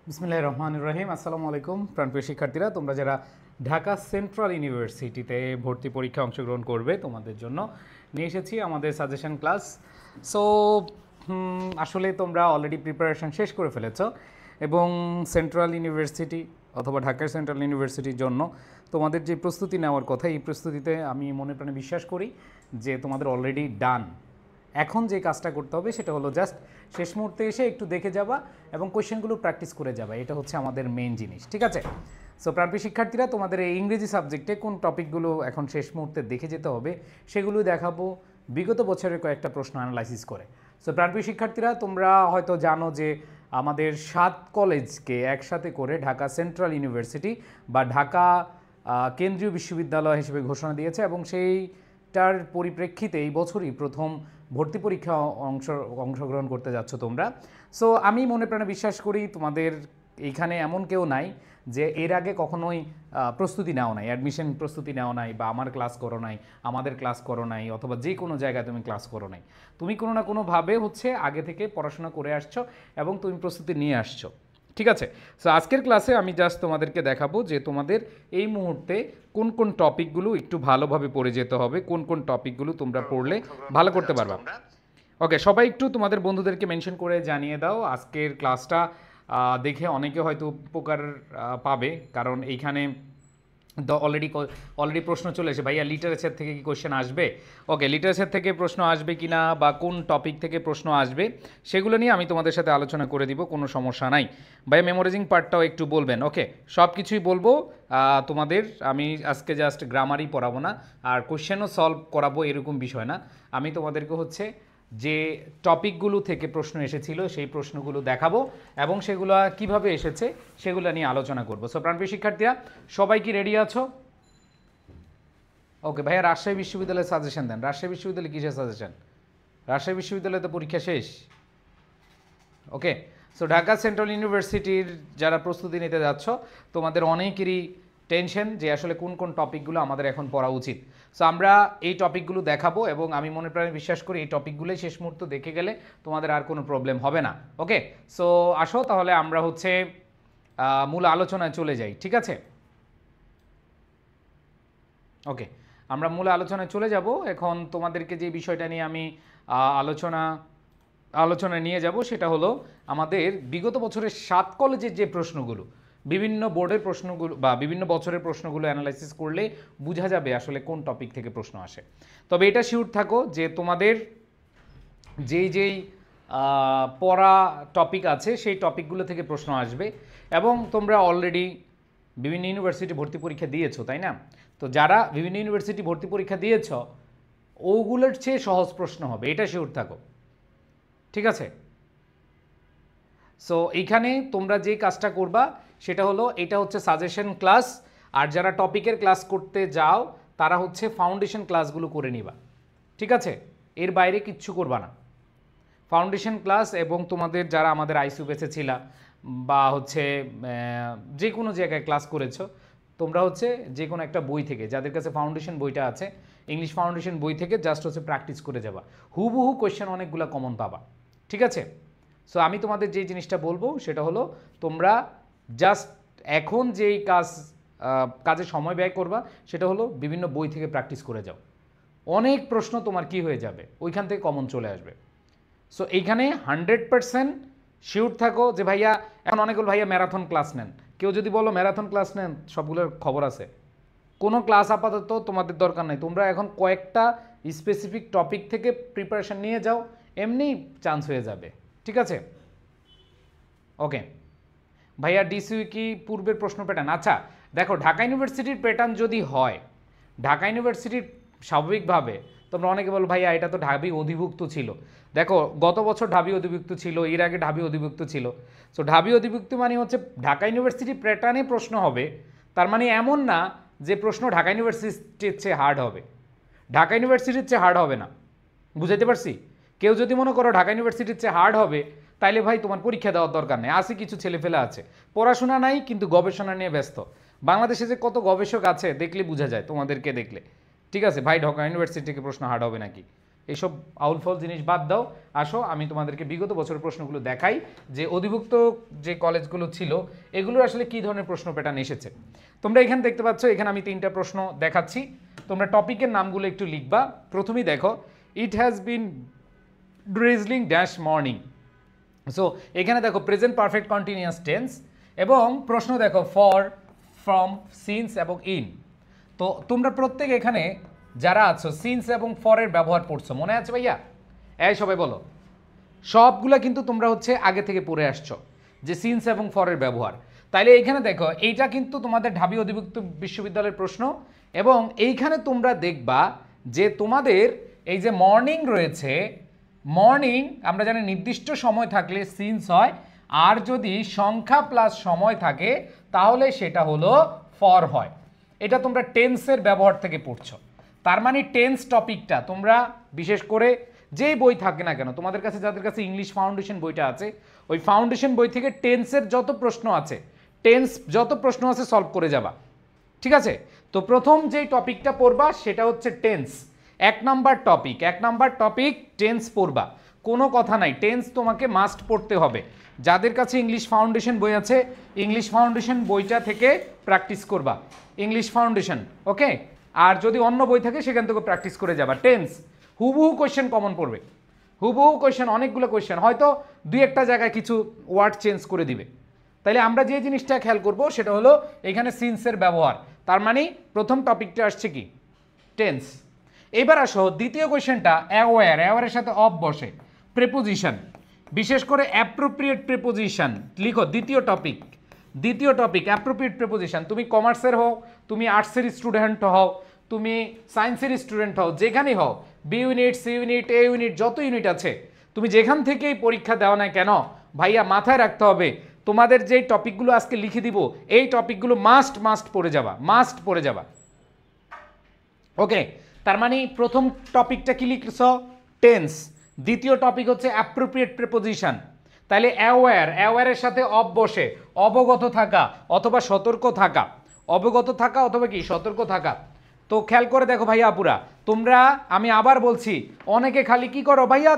বিসমিল্লাহির রহমানির রহিম। আসসালামু আলাইকুম প্রাণপ্রিয় শিক্ষার্থীরা, তোমরা যারা ঢাকা সেন্ট্রাল ইউনিভার্সিটিতে ভর্তি পরীক্ষা অংশগ্রহণ করবে তোমাদের জন্য নিয়ে এসেছি আমাদের সাজেশন ক্লাস। সো আসলে তোমরা অলরেডি প্রিপারেশন শেষ করে ফেলেছো এবং সেন্ট্রাল ইউনিভার্সিটি অথবা ঢাকার সেন্ট্রাল ইউনিভার্সিটির জন্য তোমাদের যে প্রস্তুতি নেওয়ার কথা, এই প্রস্তুতিতে আমি মনে প্রাণে বিশ্বাস করি যে তোমাদের অলরেডি ডান। এখন যে কাজটা করতে হবে সেটা হলো জাস্ট শেষ মুহূর্তে এসে একটু দেখে যাবা এবং কোয়েশ্চেনগুলো প্র্যাকটিস করে যাবা। এটা হচ্ছে আমাদের মেইন জিনিস, ঠিক আছে? সো প্রাণপ্রিয় শিক্ষার্থীরা, তোমাদের এই ইংরেজি সাবজেক্টে কোন টপিকগুলো এখন শেষ মুহূর্তে দেখে যেতে হবে সেগুলো দেখাবো বিগত বছরের কয়েকটা প্রশ্ন অ্যানালাইসিস করে। সো প্রাণপ্রিয় শিক্ষার্থীরা, তোমরা হয়তো জানো যে আমাদের 7 কলেজকে একসাথে করে ঢাকা সেন্ট্রাল ইউনিভার্সিটি বা ঢাকা কেন্দ্রীয় বিশ্ববিদ্যালয় হিসেবে ঘোষণা দিয়েছে এবং সেইটার পরিপ্রেক্ষিতে এই বছরই প্রথম ভর্তি পরীক্ষা অংশগ্রহণ করতে যাচ্ছ তোমরা। সো আমি মনে প্রাণে বিশ্বাস করি তোমাদের এইখানে এমন কেউ নাই যে এর আগে কখনোই প্রস্তুতি নেওয়া নাই, অ্যাডমিশন প্রস্তুতি নেওয়া নাই, বা আমার ক্লাস করো নাই, আমাদের ক্লাস করো নাই, অথবা যে কোনো জায়গায় তুমি ক্লাস করো নাই। তুমি কোনো না কোনোভাবে হচ্ছে আগে থেকে পড়াশোনা করে আসছো এবং তুমি প্রস্তুতি নিয়ে আসছো, ঠিক আছে? সো আজকের ক্লাসে আমি জাস্ট তোমাদেরকে দেখাবো যে তোমাদের এই মুহূর্তে কোন কোন টপিকগুলো একটু ভালোভাবে পড়ে যেতে হবে, কোন কোন টপিকগুলো তোমরা পড়লে ভালো করতে পারবা। ওকে, সবাই একটু তোমাদের বন্ধুদেরকে মেনশন করে জানিয়ে দাও আজকের ক্লাসটা দেখে অনেকে হয়তো উপকার পাবে, কারণ এইখানে অলরেডি প্রশ্ন চলে এসে ভাইয়া লিটারেচার থেকে কি কোশ্চেন আসবে। ওকে, লিটারেচার থেকে প্রশ্ন আসবে কি না বা কোন টপিক থেকে প্রশ্ন আসবে সেগুলো নিয়ে আমি তোমাদের সাথে আলোচনা করে দিব, কোনো সমস্যা নাই। ভাইয়া মেমোরাইজিং পার্টটাও একটু বলবেন। ওকে, সব কিছুই বলবো তোমাদের। আমি আজকে জাস্ট গ্রামারই পড়াবো না, আর কোশ্চেনও সলভ করাবো এরকম বিষয় না। আমি তোমাদেরকে হচ্ছে যে টপিকগুলো থেকে প্রশ্ন এসেছিল সেই প্রশ্নগুলো দেখাবো এবং সেগুলো কিভাবে এসেছে সেগুলো নিয়ে আলোচনা করবো। সো প্রাণপ্রিয় শিক্ষার্থীরা, সবাই কি রেডি আছো? ওকে ভাইয়া, রাজশাহী বিশ্ববিদ্যালয়ের সাজেশন দেন। রাজশাহী বিশ্ববিদ্যালয় কিসের সাজেশন? রাজশাহী বিশ্ববিদ্যালয়ে তো পরীক্ষা শেষ। ওকে, সো ঢাকা সেন্ট্রাল ইউনিভার্সিটির যারা প্রস্তুতি নিতে যাচ্ছ তোমাদের অনেকেরই টেনশন যে আসলে কোন কোন টপিকগুলো আমাদের এখন পড়া উচিত। সো আমরা এই টপিকগুলো দেখাবো এবং আমি মনে প্রাণে বিশ্বাস করি এই টপিকগুলোই শেষ মুহূর্তে দেখে গেলে তোমাদের আর কোনো প্রবলেম হবে না। ওকে, সো আসো তাহলে আমরা হচ্ছে মূল আলোচনায় চলে যাই, ঠিক আছে? ওকে, আমরা মূল আলোচনায় চলে যাব। এখন তোমাদেরকে যে বিষয়টা নিয়ে আমি আলোচনায় নিয়ে যাব সেটা হলো আমাদের বিগত বছরের 7 কলেজের যে প্রশ্নগুলো, বিভিন্ন বোর্ডের প্রশ্নগুলো বা বিভিন্ন বছরের প্রশ্নগুলো অ্যানালাইসিস করলে বোঝা যাবে আসলে কোন টপিক থেকে প্রশ্ন আসে। তবে এটা শিওর থাকো যে তোমাদের যেই পড়া টপিক আছে সেই টপিকগুলো থেকে প্রশ্ন আসবে এবং তোমরা অলরেডি বিভিন্ন ইউনিভার্সিটি ভর্তি পরীক্ষা দিয়েছো, তাই না? তো যারা বিভিন্ন ইউনিভার্সিটি ভর্তি পরীক্ষা দিয়েছ ওগুলোর চেয়ে সহজ প্রশ্ন হবে, এটা শিওর থাকো, ঠিক আছে? সো এইখানে তোমরা যে কাজটা করবা সেটা হলো, এটা হচ্ছে সাজেশন ক্লাস, আর যারা টপিকের ক্লাস করতে যাও তারা হচ্ছে ফাউন্ডেশন ক্লাসগুলো করে নিবা, ঠিক আছে? এর বাইরে কিচ্ছু করবা না। ফাউন্ডেশন ক্লাস এবং তোমাদের যারা আমাদের আইসিউ বেসে ছিলা বা হচ্ছে যে কোনো জায়গায় ক্লাস করেছো, তোমরা হচ্ছে যে কোনো একটা বই থেকে, যাদের কাছে ফাউন্ডেশন বইটা আছে, ইংলিশ ফাউন্ডেশন বই থেকে জাস্ট হচ্ছে প্র্যাকটিস করে যাবা। হুবহু কোয়েশ্চেন অনেকগুলো কমন পাবা, ঠিক আছে? সো আমি তোমাদের যে জিনিসটা বলবো সেটা হলো, তোমরা জাস্ট এখন যেই কাজে সময় ব্যয় করবা সেটা হলো বিভিন্ন বই থেকে প্র্যাকটিস করে যাও। অনেক প্রশ্ন তোমার কি হয়ে যাবে, ওইখান থেকে কমন চলে আসবে। সো এইখানে 100% শিওর থাকো যে ভাইয়া, এখন অনেকগুলো ভাইয়া ম্যারাথন ক্লাস নেন, কেউ যদি বলো ম্যারাথন ক্লাস নেন, সবগুলোর খবর আছে। কোনো ক্লাস আপাতত তোমাদের দরকার নাই, তোমরা এখন কয়েকটা স্পেসিফিক টপিক থেকে প্রিপারেশন নিয়ে যাও, এমনি চান্স হয়ে যাবে, ঠিক আছে? ওকে ভাইয়া, ডিসিউ কি পূর্বের প্রশ্ন প্যাটার্ন? আচ্ছা দেখো, ঢাকা ইউনিভার্সিটির প্যাটার্ন যদি হয়, ঢাকা ইউনিভার্সিটির স্বাভাবিকভাবে তোমরা অনেকে বলো ভাইয়া এটা তো ঢাবি অধিভুক্ত ছিল। দেখো, গত বছর ঢাবি অধিভুক্ত ছিল, এর আগে ঢাবি অধিভুক্ত ছিল। সো ঢাবি অধিভুক্ত মানে হচ্ছে ঢাকা ইউনিভার্সিটির প্যাটার্নে প্রশ্ন হবে, তার মানে এমন না যে প্রশ্ন ঢাকা ইউনিভার্সিটির চেয়ে হার্ড হবে। ঢাকা ইউনিভার্সিটির চেয়ে হার্ড হবে না, বুঝাইতে পারছি? কেউ যদি মনে করো ঢাকা ইউনিভার্সিটির চেয়ে হার্ড হবে, তাইলে ভাই তোমার পরীক্ষা দেওয়ার দরকার নেই। আছে কিছু ছেলেফেলে আছে পড়াশোনা নাই কিন্তু গবেষণা নিয়ে ব্যস্ত। বাংলাদেশে যে কত গবেষক আছে দেখলে বোঝা যায় তোমাদেরকে দেখলে, ঠিক আছে? ভাই ঢাকা ইউনিভার্সিটি থেকে প্রশ্ন হার্ড হবে নাকি, এসব আউলফল জিনিস বাদ দাও, আসো আমি তোমাদেরকে বিগত বছরের প্রশ্নগুলো দেখাই যে অধিভুক্ত যে কলেজগুলো ছিল এগুলোর আসলে কী ধরনের প্রশ্ন প্যাটার্ন এসেছে। তোমরা এখানে দেখতে পাচ্ছ, এখানে আমি 3টা প্রশ্ন দেখাচ্ছি, তোমরা টপিকের নামগুলো একটু লিখবা। প্রথমেই দেখো, it has been drizzling dash morning. So এখানে দেখো প্রেজেন্ট পারফেক্ট কন্টিনিউয়াস টেন্স, এবং প্রশ্ন দেখো ফর, ফ্রম, সিন্স এবং ইন। তো তোমরা প্রত্যেক এখানে যারা আছো সিন্স এবং ফরের ব্যবহার পড়ছো, মনে আছে ভাইয়া? এই সবাই বলো, সবগুলা কিন্তু তোমরা হচ্ছে আগে থেকে পড়ে আসছো যে সিন্স এবং ফরের ব্যবহার। তাইলে এইখানে দেখো এইটা কিন্তু তোমাদের ঢাবি অধিভুক্ত বিশ্ববিদ্যালয়ের প্রশ্ন, এবং এইখানে তোমরা দেখবা যে তোমাদের এই যে মর্নিং রয়েছে, মর্নিং আমরা জানি নির্দিষ্ট সময় থাকলে সিন্স হয়, আর যদি সংখ্যা প্লাস সময় থাকে তাহলে সেটা হলো ফর হয়। এটা তোমরা টেন্সের ব্যবহার থেকে পড়ছো। তার মানে টেন্স টপিকটা তোমরা বিশেষ করে যেই বই থাকে না কেন, তোমাদের কাছে যাদের কাছে ইংলিশ ফাউন্ডেশন বইটা আছে, ওই ফাউন্ডেশন বই থেকে টেন্সের যত প্রশ্ন আছে, টেন্স যত প্রশ্ন আছে সলভ করে যাবা, ঠিক আছে? তো প্রথম যেই টপিকটা পড়বা সেটা হচ্ছে টেন্স। 1 নাম্বার টপিক টেন্স পড়বা, কোনো কথা নাই, টেন্স তোমাকে মাস্ট পড়তে হবে। যাদের কাছে ইংলিশ ফাউন্ডেশন বই আছে, ইংলিশ ফাউন্ডেশন বইটা থেকে প্র্যাকটিস করবা, ইংলিশ ফাউন্ডেশন, ওকে? আর যদি অন্য বই থাকে সেখান থেকে প্র্যাকটিস করে যাবা। টেন্স হুবহু কোয়েশ্চেন কমন পড়বে, হুবহু কোয়েশ্চেন, অনেকগুলো কোয়েশ্চেন, হয়তো 2-1টা জায়গায় কিছু ওয়ার্ড চেঞ্জ করে দিবে। তাইলে আমরা যে জিনিসটা খেয়াল করব সেটা হলো এখানে সিন্সের ব্যবহার। তার মানে প্রথম টপিকটা আসছে কি? টেন্স। এবার আসো দ্বিতীয় কোয়েশ্চেনটা, অ্যাওয়্যার, অ্যাওয়্যারের সাথে অফ বসে, প্রেপোজিশন, বিশেষ করে অ্যাপ্রোপ্রিয়েট প্রেপোজিশন লিখো। দ্বিতীয় টপিক অ্যাপ্রোপ্রিয়েট প্রেপোজিশন। তুমি কমার্সের হও, তুমি আর্টসের স্টুডেন্ট হও, তুমি সায়েন্সের স্টুডেন্ট হও, যেখানেই হও, বি ইউনিট, সি ইউনিট, এ ইউনিট, যত ইউনিট আছে, তুমি যেখান থেকেই পরীক্ষা দেওয়া না কেন ভাইয়া, মাথায় রাখতে হবে তোমাদের যেই টপিকগুলো আজকে লিখে দিব এই টপিকগুলো মাস্ট পড়ে যাবা, ওকে? তার মানে প্রথম টপিকটা কি লিখছ? টেন্স। দ্বিতীয় টপিক হচ্ছে অ্যাপ্রোপ্রিয়েট প্রেপোজিশন। তাহলে অ্যাওয়্যারের সাথে অফ বসে, অবগত থাকা অথবা সতর্ক থাকা, অবগত থাকা অথবা কি সতর্ক থাকা। তো খেয়াল করে দেখো ভাইয়া আপুরা, তোমরা, আমি আবার বলছি, অনেকে খালি কি করো ভাইয়া,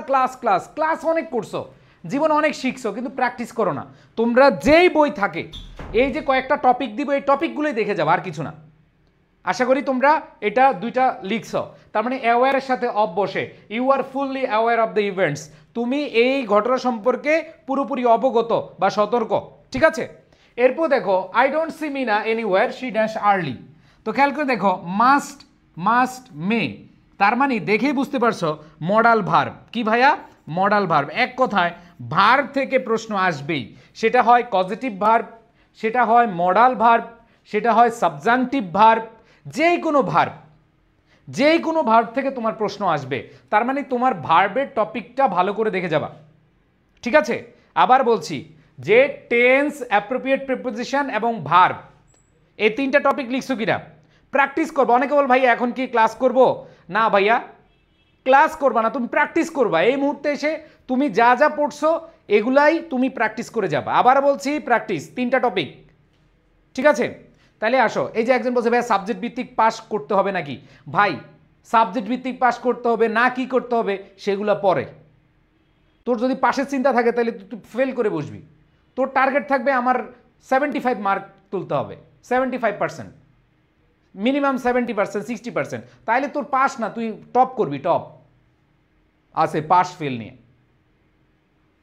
ক্লাস অনেক করছো, জীবনে অনেক শিখছো, কিন্তু প্র্যাকটিস করো না। তোমরা যেই বই থাকে, এই যে কয়েকটা টপিক দিব, এই টপিকগুলোই দেখে যাবো, আর কিছু না। আশা করি তোমরা এটা 2টা লিখছো। তার মানে অ্যাওয়্যারের সাথে অফ বসে, you are fully aware of the events, তুমি এই ঘটনা সম্পর্কে পুরোপুরি অবগত বা সতর্ক, ঠিক আছে? এরপর দেখো, I don't see Mina anywhere, she dash early. তো খেয়াল করে দেখো, মাস্ট মে, তার মানে দেখেই বুঝতে পারছো মডাল ভার্ব। কি ভাইয়া? Modal verb. এক কথায় ভার্ব থেকে প্রশ্ন আসবেই, সেটা হয় পজিটিভ ভার্ব, সেটা হয় মডাল ভার্ব, সেটা হয় সাবজাংটিভ ভার্ব, যেই কোনো ভার্ব থেকে তোমার প্রশ্ন আসবে। তার মানে তোমার ভার্বের টপিকটা ভালো করে দেখে যাবা, ঠিক আছে? আবার বলছি যে টেন্স, অ্যাপ্রোপ্রিয়েট প্রিপোজিশন এবং ভার্ব, এই 3টা টপিক লিখছো কিনা প্র্যাকটিস করবো। অনেকে বল ভাইয়া এখন কি ক্লাস করব? না ভাইয়া, ক্লাস করবা না, তুমি প্র্যাকটিস করবা। এই মুহূর্তে এসে তুমি যা যা পড়ছো এগুলাই তুমি প্র্যাকটিস করে যাবা। আবার বলছি প্র্যাকটিস, 3টা টপিক, ঠিক আছে? তাহলে আসো, এই যে একজন বলছে ভাই সাবজেক্ট ভিত্তিক পাস করতে হবে নাকি? ভাই সাবজেক্ট ভিত্তিক পাস করতে হবে না, কি করতে হবে সেগুলো পরে। তোর যদি পাশের চিন্তা থাকে তাহলে তুই ফেল করে বসবি। তোর টার্গেট থাকবে আমার 75 মার্ক তুলতে হবে, 75%, মিনিমাম 70%, 60%, তাহলে তোর পাস না, তুই টপ করবি, টপ আছে পাস ফেল নিয়ে।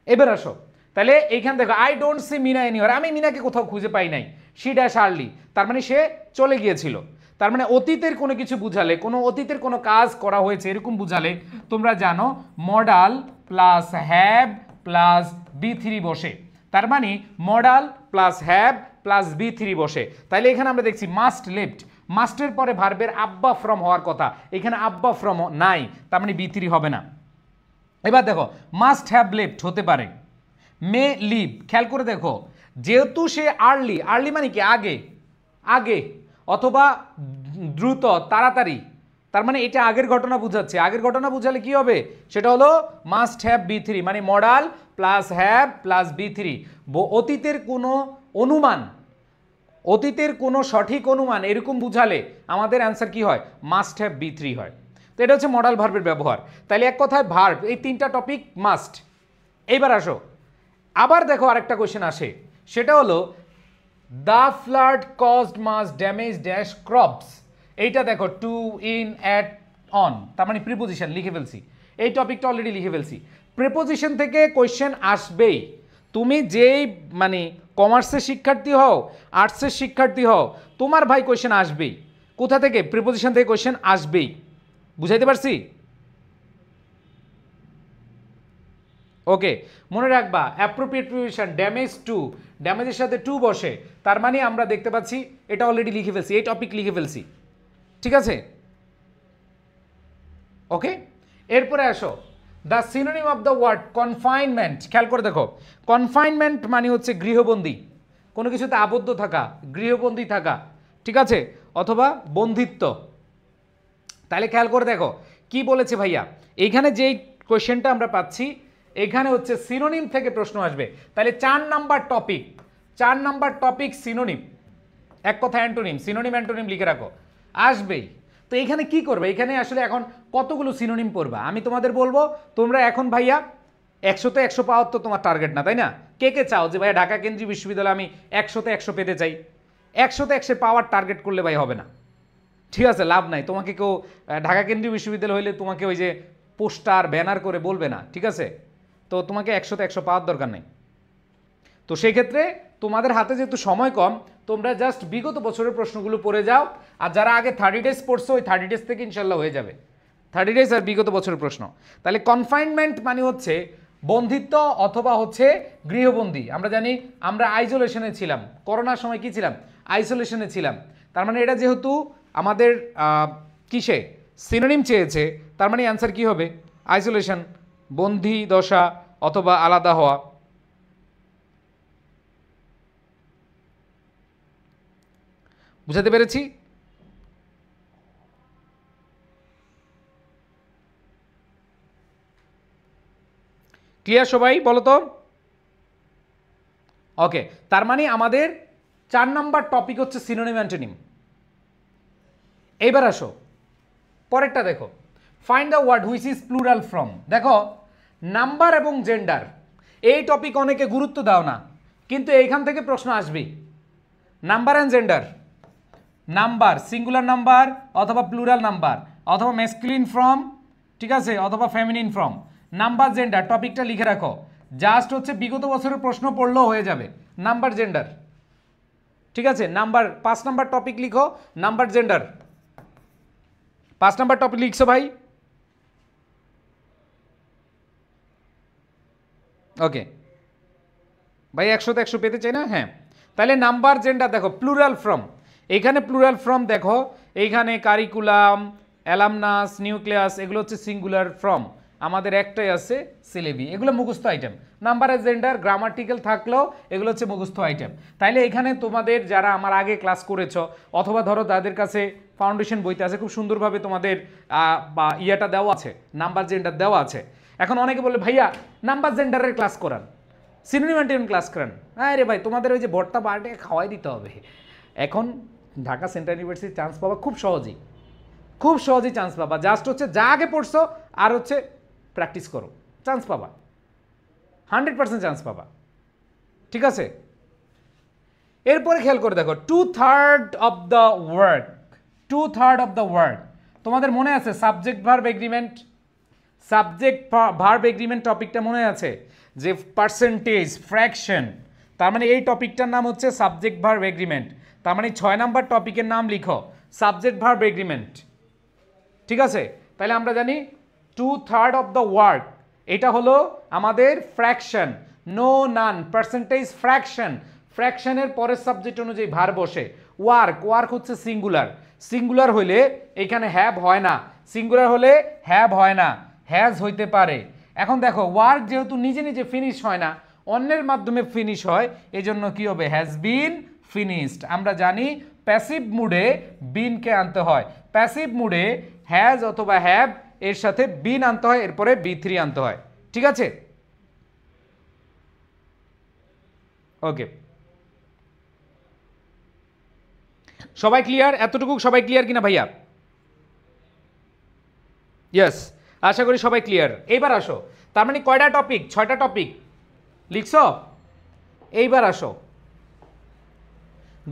এবার আসো, তাহলে এইখান দেখো, I don't see Mina anywhere, আমি মিনাকে কোথাও খুঁজে পাই নাই। শি ড্যাশ আর্লি, তার মানে সে চলে গিয়েছিল। তার মানে অতীতের কোনো কিছু বুঝালে, কোনো অতীতের কোনো কাজ করা হয়েছে এরকম বুঝালে তোমরা জানো modal plus have plus B3 বসে। তার মানে modal plus have plus B3 বসে। তাহলে এখানে আমরা দেখছি মাস্ট লেফট, মাস্টের পরে ভার্বের আব্বা ফ্রম হওয়ার কথা, এখানে আব্বা ফ্রম নাই, তার মানে B3 হবে না। এবার দেখো, মাস্ট হ্যাভ লেফট হতে পারে, মে লিভ। খেয়াল করে দেখো, যেহেতু সে আর্লি মানে কি আগে অথবা দ্রুত, তাড়াতাড়ি, তার মানে এটা আগের ঘটনা বুঝাচ্ছে। আগের ঘটনা বুঝালে কি হবে? সেটা হলো মাস্ট হ্যাভ B3, মানে modal plus have plus B3। অতীতের কোনো অনুমান, অতীতের কোনো সঠিক অনুমান এরকম বুঝালে আমাদের অ্যান্সার কি হয়? মাস্ট হ্যাভ B3 হয়। তো এটা হচ্ছে মডাল ভার্বের ব্যবহার। তাহলে এক কথায় ভার্ব, এই 3টা টপিক মাস্ট। এইবার আসো, আবার দেখো আরেকটা কোয়েশ্চেন আসে, সেটা হলো the flood caused mass damage dash crops. এইটা দেখো টু, ইন, অ্যাট, অন, তার মানে প্রিপোজিশন লিখে ফেলছি। এই টপিকটা অলরেডি লিখে ফেলছি। প্রিপোজিশন থেকে কোয়েশ্চেন আসবেই। তুমি যেই মানে কমার্সের শিক্ষার্থী হও, আর্টসের শিক্ষার্থী হও, তোমার ভাই কোয়েশ্চেন আসবেই। কোথা থেকে? প্রিপোজিশন থেকে কোয়েশ্চেন আসবেই। বুঝাইতে পারছি? ওকে, মনে রাখবা অ্যাপ্রোপ্রিয়েট প্রিপোজিশন ড্যামেজ টু, ড্যামেজের সাথে টু বসে, তার মানে আমরা দেখতে পাচ্ছি এটা অলরেডি লিখে ফেলছি, এই টপিক লিখে ফেলছি। ঠিক আছে, ওকে। এরপরে আসো, the synonym of the word confinement. খেয়াল করে দেখো, কনফাইনমেন্ট মানে হচ্ছে গৃহবন্দী, কোনো কিছুতে আবদ্ধ থাকা, গৃহবন্দী থাকা, ঠিক আছে, অথবা বন্ধিত্ব। তাহলে খেয়াল করে দেখো কি বলেছে ভাইয়া, এইখানে যেই কোয়েশ্চেনটা আমরা পাচ্ছি, এখানে হচ্ছে সিনোনিম থেকে প্রশ্ন আসবে। তাহলে 4 নাম্বার টপিক সিনোনিম, এক কথা অ্যান্টোনিম, সিনোনিম অ্যান্টোনিম লিখে রাখো, আসবেই। তো এখানে কি করবে? এখানে আসলে এখন কতগুলো সিনোনিম পড়বা আমি তোমাদের বলবো। তোমরা এখন ভাইয়া 100তে 100 পাওয়ার তো তোমার টার্গেট না, তাই না? কে কে চাও যে ভাইয়া ঢাকা কেন্দ্রীয় বিশ্ববিদ্যালয়ে আমি 100তে 100 পেতে চাই? 100তে 100 পাওয়ার টার্গেট করলে ভাই হবে না, ঠিক আছে, লাভ নাই। তোমাকে কেউ ঢাকা কেন্দ্রীয় বিশ্ববিদ্যালয় হইলে তোমাকে ওই যে পোস্টার ব্যানার করে বলবে না, ঠিক আছে? তো তোমাকে 100তে 100 পাওয়ার দরকার নেই। তো সেই ক্ষেত্রে তোমাদের হাতে যেহেতু সময় কম, তোমরা জাস্ট বিগত বছরের প্রশ্নগুলো পড়ে যাও। আর যারা আগে 30 ডেজ পড়ছো, ওই 30 ডেজ থেকে ইনশাল্লাহ হয়ে যাবে 30 ডেজ আর বিগত বছরের প্রশ্ন। তাহলে কনফাইনমেন্ট মানে হচ্ছে বন্ধিত্ব অথবা হচ্ছে গৃহবন্দী। আমরা জানি আমরা আইসোলেশনে ছিলাম, করোনার সময় কি ছিলাম? আইসোলেশনে ছিলাম। তার মানে এটা যেহেতু আমাদের কিসে সিনোনিম চেয়েছে, তার মানে অ্যান্সার কি হবে? আইসোলেশন, বন্ধি দশা অথবা আলাদা হওয়া। বুঝাতে পেরেছি? ক্লিয়ার সবাই? বলো তো। ওকে, তার মানে আমাদের 4 নাম্বার টপিক হচ্ছে সিনোনিম অ্যান্টোনিম। এইবার আসো পরেরটা দেখো, find the word which is plural from. দেখো নাম্বার এবং জেন্ডার, এই টপিক অনেকে গুরুত্ব দাও না, কিন্তু এইখান থেকে প্রশ্ন আসবেই। Number and gender, number singular number অথবা প্লুরাল নাম্বার অথবা ম্যাসকুলিন ফর্ম, ঠিক আছে, অথবা ফেমিনিন ফর্ম। নাম্বার জেন্ডার টপিকটা লিখে রাখো, জাস্ট হচ্ছে বিগত বছরের প্রশ্ন পড়লেও হয়ে যাবে। নাম্বার জেন্ডার, ঠিক আছে, নাম্বার 5 নাম্বার টপিক লিখো, নাম্বার জেন্ডার 5 নাম্বার টপিক লিখছো ভাই? ওকে ভাই, 100তে 100 পেতে চাই না? হ্যাঁ, তাহলে নাম্বার জেন্ডার দেখো, প্লুরাল ফর্ম, এইখানে প্লুরাল ফর্ম দেখো, এইখানে কারিকুলাম, অ্যালামনাস, নিউক্লিয়াস, এগুলো হচ্ছে সিঙ্গুলার ফর্ম। আমাদের একটাই আছে সিলেবি, এগুলো মুখস্থ আইটেম। নাম্বার আর জেন্ডার গ্রামাটিক্যাল থাকলেও এগুলো হচ্ছে মুখস্থ আইটেম। তাইলে এখানে তোমাদের যারা আমার আগে ক্লাস করেছো, অথবা ধরো তাদের কাছে ফাউন্ডেশন বইতে আছে, খুব সুন্দরভাবে তোমাদের বা ইয়াটা দেওয়া আছে, নাম্বার জেন্ডার দেওয়া আছে। এখন অনেকে বলে ভাইয়া নাম্বার জেন্ডারের ক্লাস করান, সিনোনিম অ্যান্টোনিম ক্লাস করান। আরে ভাই তোমাদের ওই যে ভর্তা বাড়িটাকে খাওয়াই দিতে হবে। এখন ঢাকা সেন্ট্রাল ইউনিভার্সিটি চান্স পাবা খুব সহজেই, খুব সহজেই চান্স পাবা। জাস্ট হচ্ছে যা আগে পড়ছো আর হচ্ছে প্র্যাকটিস করো, চান্স পাবা, 100% চান্স পাবা, ঠিক আছে? এরপরে খেয়াল করে দেখো, 2/3 of the word, 2/3 of the word. তোমাদের মনে আছে subject verb agreement, subject verb agreement টপিকটা মনে আছে, যে পার্সেন্টেজ, ফ্র্যাকশন, তার মানে এই টপিকটার নাম হচ্ছে সাবজেক্ট ভার্ব এগ্রিমেন্ট। তার মানে 6 নাম্বার টপিকের নাম লিখো সাবজেক্ট ভার্ব এগ্রিমেন্ট, ঠিক আছে? তাহলে আমরা জানি 2/3 অফ দ্য ওয়ার্ড, এটা হলো আমাদের fraction, no none, percentage, fraction. ফ্র্যাকশনের পরের সাবজেক্ট অনুযায়ী ভার বসে। ওয়ার্ক, ওয়ার্ক হচ্ছে সিঙ্গুলার, সিঙ্গুলার হইলে এখানে হ্যাভ হয় না, সিঙ্গুলার হলে হ্যাভ হয় না, হ্যাজ হইতে পারে। এখন দেখো ওয়ার্ক যেহেতু নিজে নিজে ফিনিশ হয় না, অন্যের মাধ্যমে ফিনিশ হয়, এই জন্য কি হবে? Has been finished. আমরা জানি প্যাসিভ মুডে বিনকে আনতে হয়, প্যাসিভ মুডে হ্যাজ অথবা হ্যাভ এর সাথে বিন আনতে হয়, এরপরে B3 আনতে হয়, ঠিক আছে? ওকে, সবাই ক্লিয়ার? এতটুকু সবাই ক্লিয়ার কিনা ভাইয়া? ইয়েস, আশা করি সবাই ক্লিয়ার। এইবার আসো, তার মানে কয়টা টপিক? 6টা টপিক লিখছো? এইবার আসো,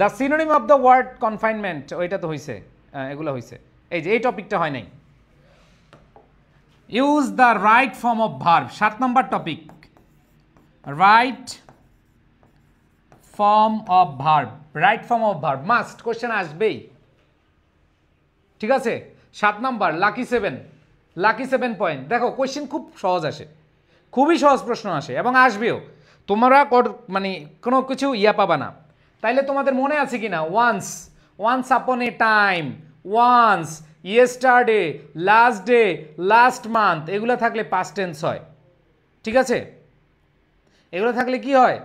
the synonym of the word confinement, ওইটা তো হয়েছে, এগুলো হয়েছে। এই যে এই টপিকটা হয় নাই। Use the right form of verb, 7 নম্বর topic, right form of verb. Right form of verb must, question আসবেই, ঠিক আছে? 7 নম্বর, লাকি 7 পয়েন্ট। দেখো কোশ্চেন খুব সহজ আসে, খুবই সহজ প্রশ্ন আসে এবং আসবেও। তোমরা মানে কোনো কিছু ইয়া পাবা না। তাইলে তোমাদের মনে আছে কি না, once upon a time, once, yesterday, last day, last month, এগুলো থাকলে পাস্ট টেন্স হয়, ঠিক আছে? এগুলো থাকলে কি হয়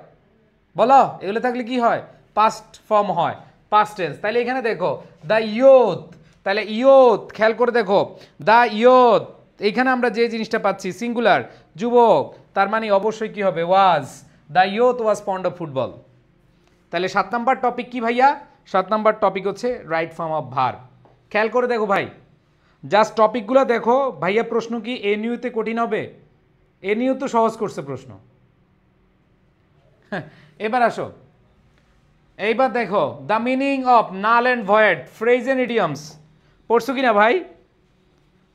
বলো? এগুলো থাকলে কি হয়? পাস্ট ফর্ম হয়, পাস্ট টেন্স। তাহলে এখানে দেখো দ্য ইয়ুথ, তাহলে ইয়ুথ খেয়াল করে দেখো, দ্য ইয়ুথ, এইখানে আমরা যে জিনিসটা পাচ্ছি সিঙ্গুলার, যুবক, তার মানে অবশ্যই কি হবে? Was, the youth was fond of football. তাহলে 7 নম্বর টপিক কি ভাইয়া? 7 নম্বর টপিক হচ্ছে রাইট ফর্ম অফ ভার্ব। খেয়াল করে দেখো ভাই, জাস্ট টপিকগুলো দেখো ভাইয়া। প্রশ্ন কি এনইউতে কঠিন হবে? এনইউ তো সহজ করছে প্রশ্ন। এবার আসো, এইবার দেখো the meaning of null and void, phrase and idioms, পড়ছো কিনা ভাই?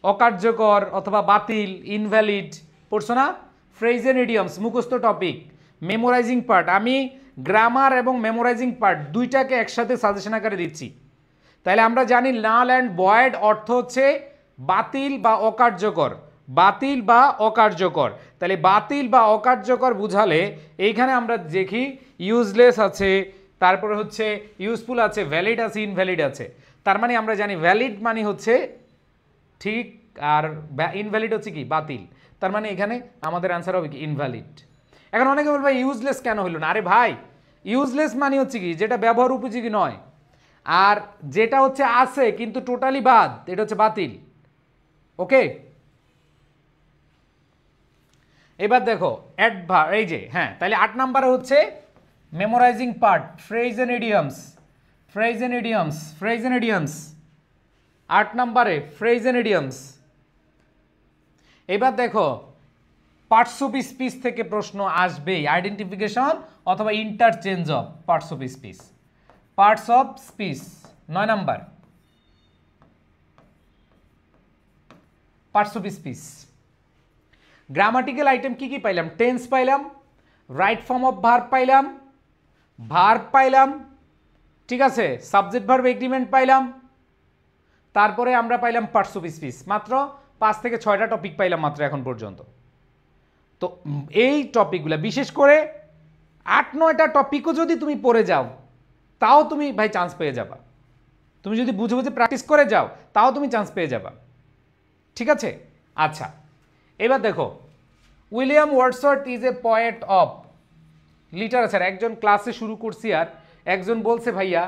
অকার্যকর অথবা বাতিল, ইনভ্যালিড, পড়ছো না? ফ্রেজ এন্ড ইডিয়মস মুখস্থ টপিক। মেমোরাইজিং পার্ট, আমি গ্রামার এবং মেমোরাইজিং পার্ট দুইটাকে একসাথে সাজেশন আকারে দিচ্ছি। তাহলে আমরা জানি নাল অ্যান্ড ভয়েড অর্থ হচ্ছে বাতিল বা অকার্যকর, বাতিল বা অকার্যকর। তাহলে বাতিল বা অকার্যকর বুঝালে এইখানে আমরা দেখি ইউজলেস আছে, তারপরে হচ্ছে ইউজফুল আছে, ভ্যালিড আছে, ইনভ্যালিড আছে। তার মানে আমরা জানি ভ্যালিড মানে হচ্ছে ঠিক, আর ইনভ্যালিড হচ্ছে কি? বাতিল। তার মানে এখানে আমাদের অ্যান্সার হবে কি? ইনভ্যালিড। এখন অনেকে বলবে ইউজলেস কেন হলো না? আরে ভাই, ইউজলেস মানে হচ্ছে কি? যেটা ব্যবহার উপযোগী নয়। আর যেটা হচ্ছে আছে কিন্তু টোটালি বাদ, এটা হচ্ছে বাতিল। ওকে, এবার দেখো অ্যাডভার্ব, এই যে হ্যাঁ, তাহলে 8 নম্বরে হচ্ছে memorising part, phrase and idioms, phrase and idioms, phrase and idioms. 8 নম্বরে ফ্রেজ এন্ড ইডিয়মস। এবার দেখো পার্টস অফ স্পিচ থেকে প্রশ্ন আসবেই, আইডেন্টিফিকেশন অথবা interchange of parts of speech. Parts of speech 9 number, parts of speech. Grammatical item কি কি পাইলাম? টেন্স পাইলাম, রাইট ফর্ম অফ ভার্ব পাইলাম, ভার্ব পাইলাম, ঠিক আছে, সাবজেক্ট ভার্ব এগ্রিমেন্ট পাইলাম, তারপরে আমরা পাইলাম পার্টস অফ স্পিচ। মাত্র 5 থেকে 6টা টপিক পাইলাম মাত্র এখন পর্যন্ত। তো এই টপিকগুলো বিশেষ করে 8-9টা টপিকও যদি তুমি পড়ে যাও তাও তুমি ভাই চান্স পেয়ে যাবা। তুমি যদি বুঝে বুঝে প্র্যাকটিস করে যাও তাও তুমি চান্স পেয়ে যাবা, ঠিক আছে? আচ্ছা, এবার দেখো William Wordsworth is a poet of literature. একজন ক্লাসে শুরু করছি আর একজন বলছে ভাইয়া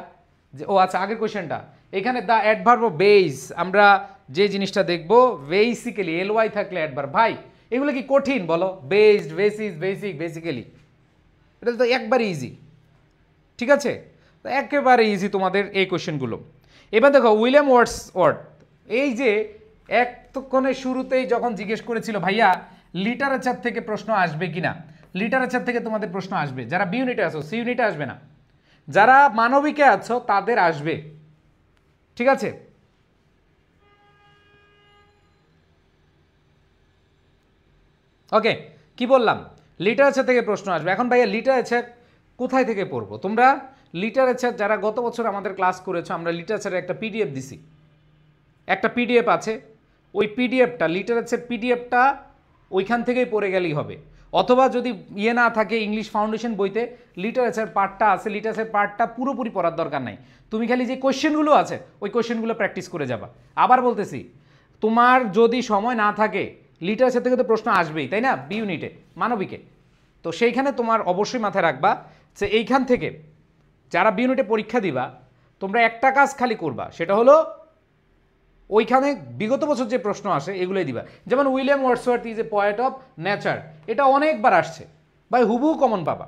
যে, ও আচ্ছা আগের কোয়েশ্চেনটা, এখানে দ্য অ্যাডভার্ব অফ বেস, আমরা যে জিনিসটা দেখবো বেসিক্যালি এলওয়াই থাকলে অ্যাডভার্ব। ভাই এগুলো কি কঠিন বলো? বেসড, বেসিস, বেসিক, বেসিক্যালি, এটা তো একবারে ইজি, ঠিক আছে? তো একেবারে ইজি তোমাদের এই কোয়েশ্চেনগুলো। এবার দেখো উইলিয়াম ওয়ার্ডসওয়ার্থ, এই যে এতক্ষণের শুরুতেই যখন জিজ্ঞেস করেছিল ভাইয়া লিটারেচার থেকে প্রশ্ন আসবে কিনা, লিটারেচার থেকে তোমাদের প্রশ্ন আসবে। যারা বি ইউনিটে আছো, সি ইউনিটে আসবে না, যারা মানবিকে আছো তাদের আসবে, ঠিক আছে? ওকে, কি বললাম? লিটারেচার থেকে প্রশ্ন আসবে। এখন ভাইয়া লিটারেচার কোথায় থেকে পড়বো? তোমরা লিটারেচার যারা গত বছর আমাদের ক্লাস করেছো, আমরা লিটারেচারের একটা পিডিএফ দিছি, একটা পিডিএফ আছে, ওই পিডিএফটা লিটারেচার পিডিএফটা ওইখান থেকেই পড়ে গেলেই হবে। অথবা যদি ইয়ে না থাকে ইংলিশ ফাউন্ডেশন বইতে লিটারেচার পার্টটা আছে, লিটারেচার পার্টটা পুরোপুরি পড়ার দরকার নাই, তুমি খালি যে কোয়েশ্চেনগুলো আছে ওই কোয়েশ্চেনগুলো প্র্যাকটিস করে যাবা। আবার বলতেছি, তোমার যদি সময় না থাকে লিটারেচার থেকে তো প্রশ্ন আসবেই, তাই না? বি ইউনিটে মানবিকে, তো সেইখানে তোমার অবশ্যই মাথায় রাখবা যে এইখান থেকে যারা বি ইউনিটে পরীক্ষা দিবা তোমরা একটা কাজ খালি করবা, সেটা হলো ওইখানে বিগত বছর যে প্রশ্ন আসে এগুলোই দিবা। যেমন William Wordsworth is a poet of nature, এটা অনেকবার আসছে ভাই, হুবহু কমন পাবা।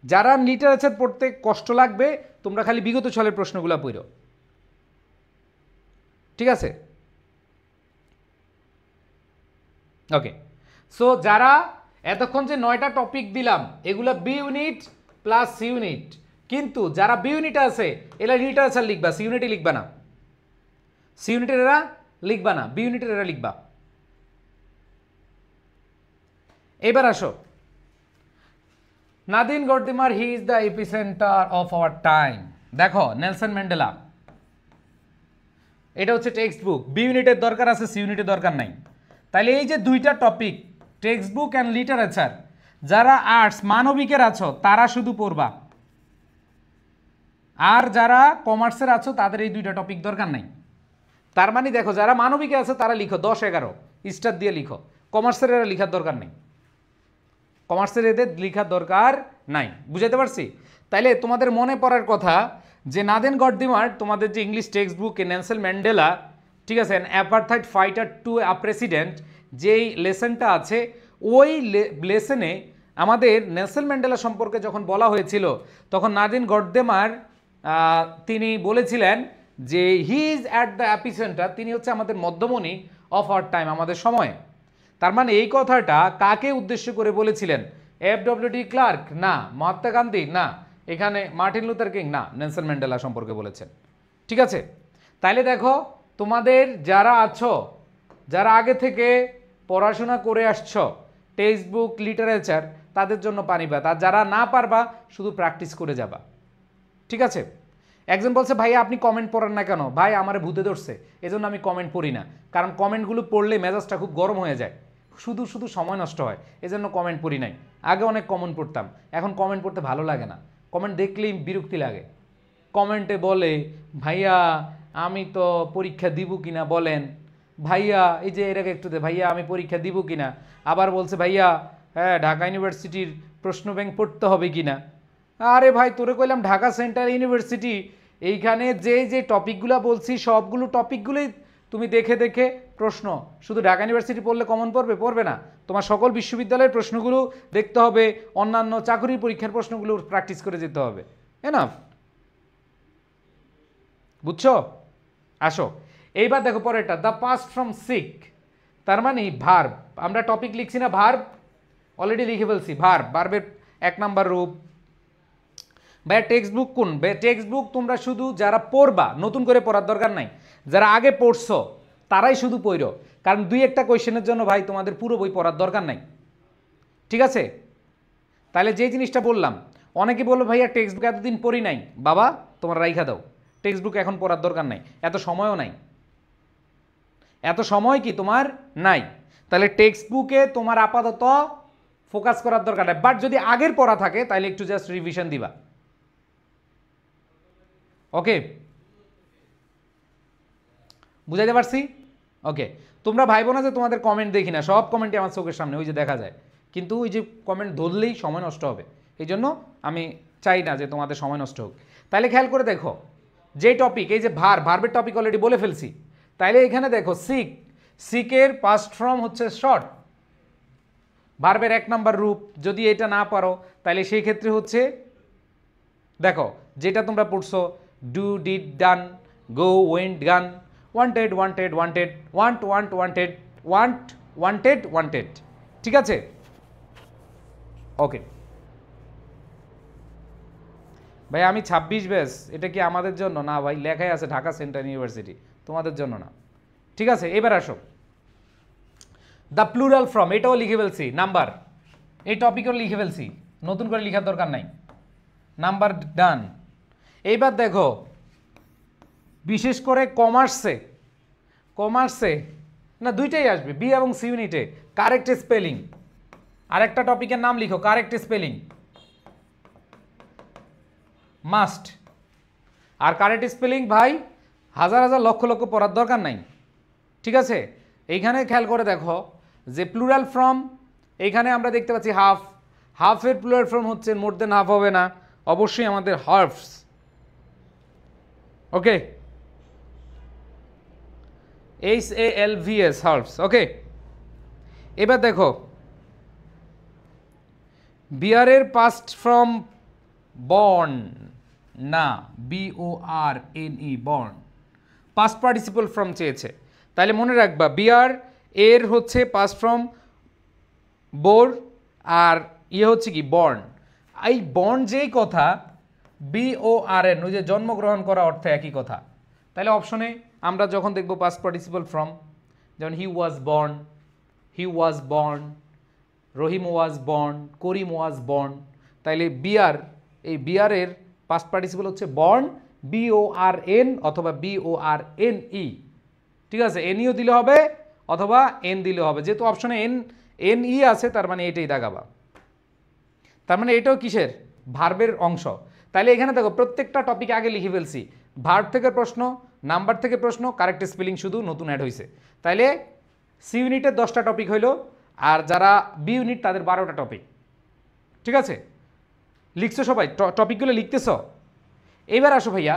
যারা লিটারেচার পড়তে কষ্ট লাগবে তোমরা খালি বিগত সালের প্রশ্নগুলো পড়ো, ঠিক আছে? ওকে, সো যারা এতক্ষণ যে 9টা টপিক দিলাম এগুলো B unit plus C unit, কিন্তু যারা বি ইউনিট আছে এরা লিটারেচার লিখবা, সি ইউনিটে লিখবা না, সি ইউনিটের এরা লিখবা না, বি ইউনিটের এরা লিখবা। এবার আসো, Nadine Gordimer he is the epicentre of our time. দেখো নেলসন ম্যান্ডেলা, এটা হচ্ছে টেক্সট বুক, বি ইউনিটের দরকার আছে, সি ইউনিটের দরকার নাই। তাহলে এই যে দুইটা topic text book and literature, যারা আর্টস মানবিকের আছো তারা শুধু পড়বা, আর যারা কমার্সের আছো তাদের এই দুইটা টপিক দরকার নাই। তার মানে দেখো যারা মানবিকে আছে তারা লিখো 10-11 স্টার দিয়ে লিখো, কমার্সের এরা লিখার দরকার নেই, কমার্সের এদের লিখার দরকার নাই। বুঝাতে পারছি? তাইলে তোমাদের মনে পড়ার কথা যে নাদেন গর্দিমার তোমাদের যে ইংলিশ টেক্সট বুকে নেলসন ম্যান্ডেলা, ঠিক আছে, অ্যাপারথাইড ফাইটার টু আ প্রেসিডেন্ট, যেই লেসনটা আছে ওই লেসনে আমাদের নেলসন ম্যান্ডেলা সম্পর্কে যখন বলা হয়েছিল তখন নাদিন গর্দেমার তিনি বলেছিলেন যে he is at the epicentre, তিনি হচ্ছে আমাদের মধ্যমণি অফ আওয়ার টাইম, আমাদের সময়। তার মানে এই কথাটা কাকে উদ্দেশ্য করে বলেছিলেন? FWD ক্লার্ক না, মহাত্মা গান্ধী না, এখানে মার্টিন লুথার কিং না, নেলসন ম্যান্ডেলা সম্পর্কে বলেছেন। ঠিক আছে, তাইলে দেখো তোমাদের যারা আছো, যারা আগে থেকে পড়াশোনা করে আসছো টেক্সট বুক লিটারেচার, তাদের জন্য পানি ভাত, আর যারা না পারবা শুধু প্র্যাকটিস করে যাবা। ঠিক আছে, একজন বলছে ভাইয়া আপনি কমেন্ট পড়েন না কেন? ভাই আমারে ভূতে ধরছে এজন্য আমি কমেন্ট পড়ি না, কারণ কমেন্টগুলো পড়লে মেজাজটা খুব গরম হয়ে যায়, শুধু শুধু সময় নষ্ট হয়, এজন্য কমেন্ট পড়ি নাই। আগে অনেক কমেন্ট পড়তাম, এখন কমেন্ট পড়তে ভালো লাগে না, কমেন্ট দেখলেই বিরক্তি লাগে। কমেন্টে বলে ভাইয়া আমি তো পরীক্ষা দিব কিনা বলেন, ভাইয়া এই যে এর আগে একটু ভাইয়া আমি পরীক্ষা দিব কিনা, আবার বলছে ভাইয়া হ্যাঁ ঢাকা ইউনিভার্সিটির প্রশ্ন ব্যাংক পড়তে হবে কিনা। আরে ভাই তোরে কইলাম ঢাকা সেন্ট্রাল ইউনিভার্সিটি, এইখানে যে যে টপিকগুলো বলছি সবগুলো টপিকগুলোই তুমি দেখে দেখে প্রশ্ন, শুধু ঢাকা ইউনিভার্সিটি পড়লে কমন পড়বে? পড়বে না, তোমার সকল বিশ্ববিদ্যালয়ের প্রশ্নগুলো দেখতে হবে, অন্যান্য চাকরির পরীক্ষার প্রশ্নগুলো প্র্যাকটিস করে যেতে হবে। এনাফ, বুঝছো? আসো এইবার দেখো পরেরটা, দ্য পাস্ট ফ্রম সিক, তার মানে ভার্ব। আমরা টপিক লিখছি না, ভার্ব অলরেডি লিখে ফেলছি, ভার্ব, ভার্বের 1 নাম্বার রূপ। ভাই টেক্সট বুক কোন? টেক্সট বুক তোমরা শুধু যারা পড়বা, নতুন করে পড়ার দরকার নাই, যারা আগে পড়ছো তারাই শুধু পড়ো, কারণ 2-1টা কোয়েশ্চেনের জন্য ভাই তোমাদের পুরো বই পড়ার দরকার নাই। ঠিক আছে, তাহলে যে জিনিসটা বললাম, অনেকে বললো ভাইয়া টেক্সট বুক এতদিন পড়ি নাই, বাবা তোমার রাইখা দাও, টেক্সট বুক এখন পড়ার দরকার নাই, এত সময়ও নাই, এত সময় কি তোমার নাই, তাহলে টেক্সট বুকে তোমার আপাতত ফোকাস করার দরকার নাই। বাট যদি আগের পড়া থাকে তাহলে একটু জাস্ট রিভিশন দিবা। ওকে, বুঝাইতে পারছি? ওকে, তোমরা ভাইবো না যে তোমাদের কমেন্ট দেখি না, সব কমেন্টই আমার চোখের সামনে ওই যে দেখা যায়, কিন্তু ওই যে কমেন্ট ধরলেই সময় নষ্ট হবে, এই জন্য আমি চাই না যে তোমাদের সময় নষ্ট হোক। তাহলে খেয়াল করে দেখো যে টপিক, এই যে ভার্বের টপিক অলরেডি বলে ফেলছি, তাইলে এখানে দেখো সিক, সিকের পাস্ট ফর্ম হচ্ছে শর্ট, ভার্বের 1 নাম্বার রূপ। যদি এটা না পারো তাহলে সেই ক্ষেত্রে হচ্ছে দেখো যেটা তোমরা পড়ছো, do, did, done, go, went, gone, wanted, wanted, wanted, want, want, wanted, want, wanted, wanted. ঠিক আছে, ওকে ভাই আমি 26 ব্যাচ, এটা কি আমাদের জন্য? না ভাই, লেখাই আছে ঢাকা সেন্ট্রাল ইউনিভার্সিটি, তোমাদের জন্য না। ঠিক আছে, এবার আসো দ্য প্লুরাল ফ্রম, এটাও লিখে ফেলছি, নাম্বার, এই টপিকও লিখে ফেলছি, নতুন করে লেখার দরকার নাই, নাম্বার ডান। এইবার দেখো বিশেষ করে কমার্সে না দুইটাই আসবে, বি এবং সি ইউনিটে, কারেক্ট স্পেলিং, আরেকটা টপিকের নাম লিখো, কারেক্ট স্পেলিং মাস্ট। আর কারেক্ট স্পেলিং ভাই হাজার হাজার লক্ষ লক্ষ পড়ার দরকার নাই। ঠিক আছে, এইখানে খেয়াল করে দেখো যে প্লুরাল ফর্ম, এইখানে আমরা দেখতে পাচ্ছি হাফ, হাফের প্লুরাল ফর্ম হচ্ছে মোর দেন হাফ হবে না, অবশ্যই আমাদের হার্ফস। ওকে, HALVS, হার্ফস। ওকে, এবার দেখো বিয়ারের পাস্ট ফ্রম বর্ন না, BORNE, born, past participle from চেয়েছে, তাহলে মনে রাখবা বিয়ার এর হচ্ছে পাস্ট ফ্রম বোর, আর ইয়ে হচ্ছে কি বর্ন। এই বর্ন যেই কথা, BORN, ওই যে জন্মগ্রহণ করা অর্থে একই কথা। তাহলে অপশনে আমরা যখন দেখব পাস্ট পার্টিসিপল ফ্রম, যেমন he was born, Rahim was born, Karim was born, তাইলে বিআর, এই বিআরের পাস্ট পার্টিসিপল হচ্ছে বর্ন, BORN অথবা BORNE। ঠিক আছে, এনইও দিলে হবে অথবা এন দিলে হবে, যেহেতু অপশনে এনই আছে তার মানে এটাই দাগাবা। তার মানে এটাও কিসের, ভার্বের অংশ। তাহলে এখানে দেখো প্রত্যেকটা টপিক আগে লিখে ফেলছি, ভার্ব থেকে প্রশ্ন, নাম্বার থেকে প্রশ্ন, কারেক্ট স্পেলিং শুধু নতুন অ্যাড হয়েছে। তাইলে সি ইউনিটের 10টা টপিক হইল, আর যারা বি ইউনিট তাদের 12টা টপিক। ঠিক আছে, লিখছো সবাই, টপিকগুলো লিখতেছ? এইবার আসো ভাইয়া,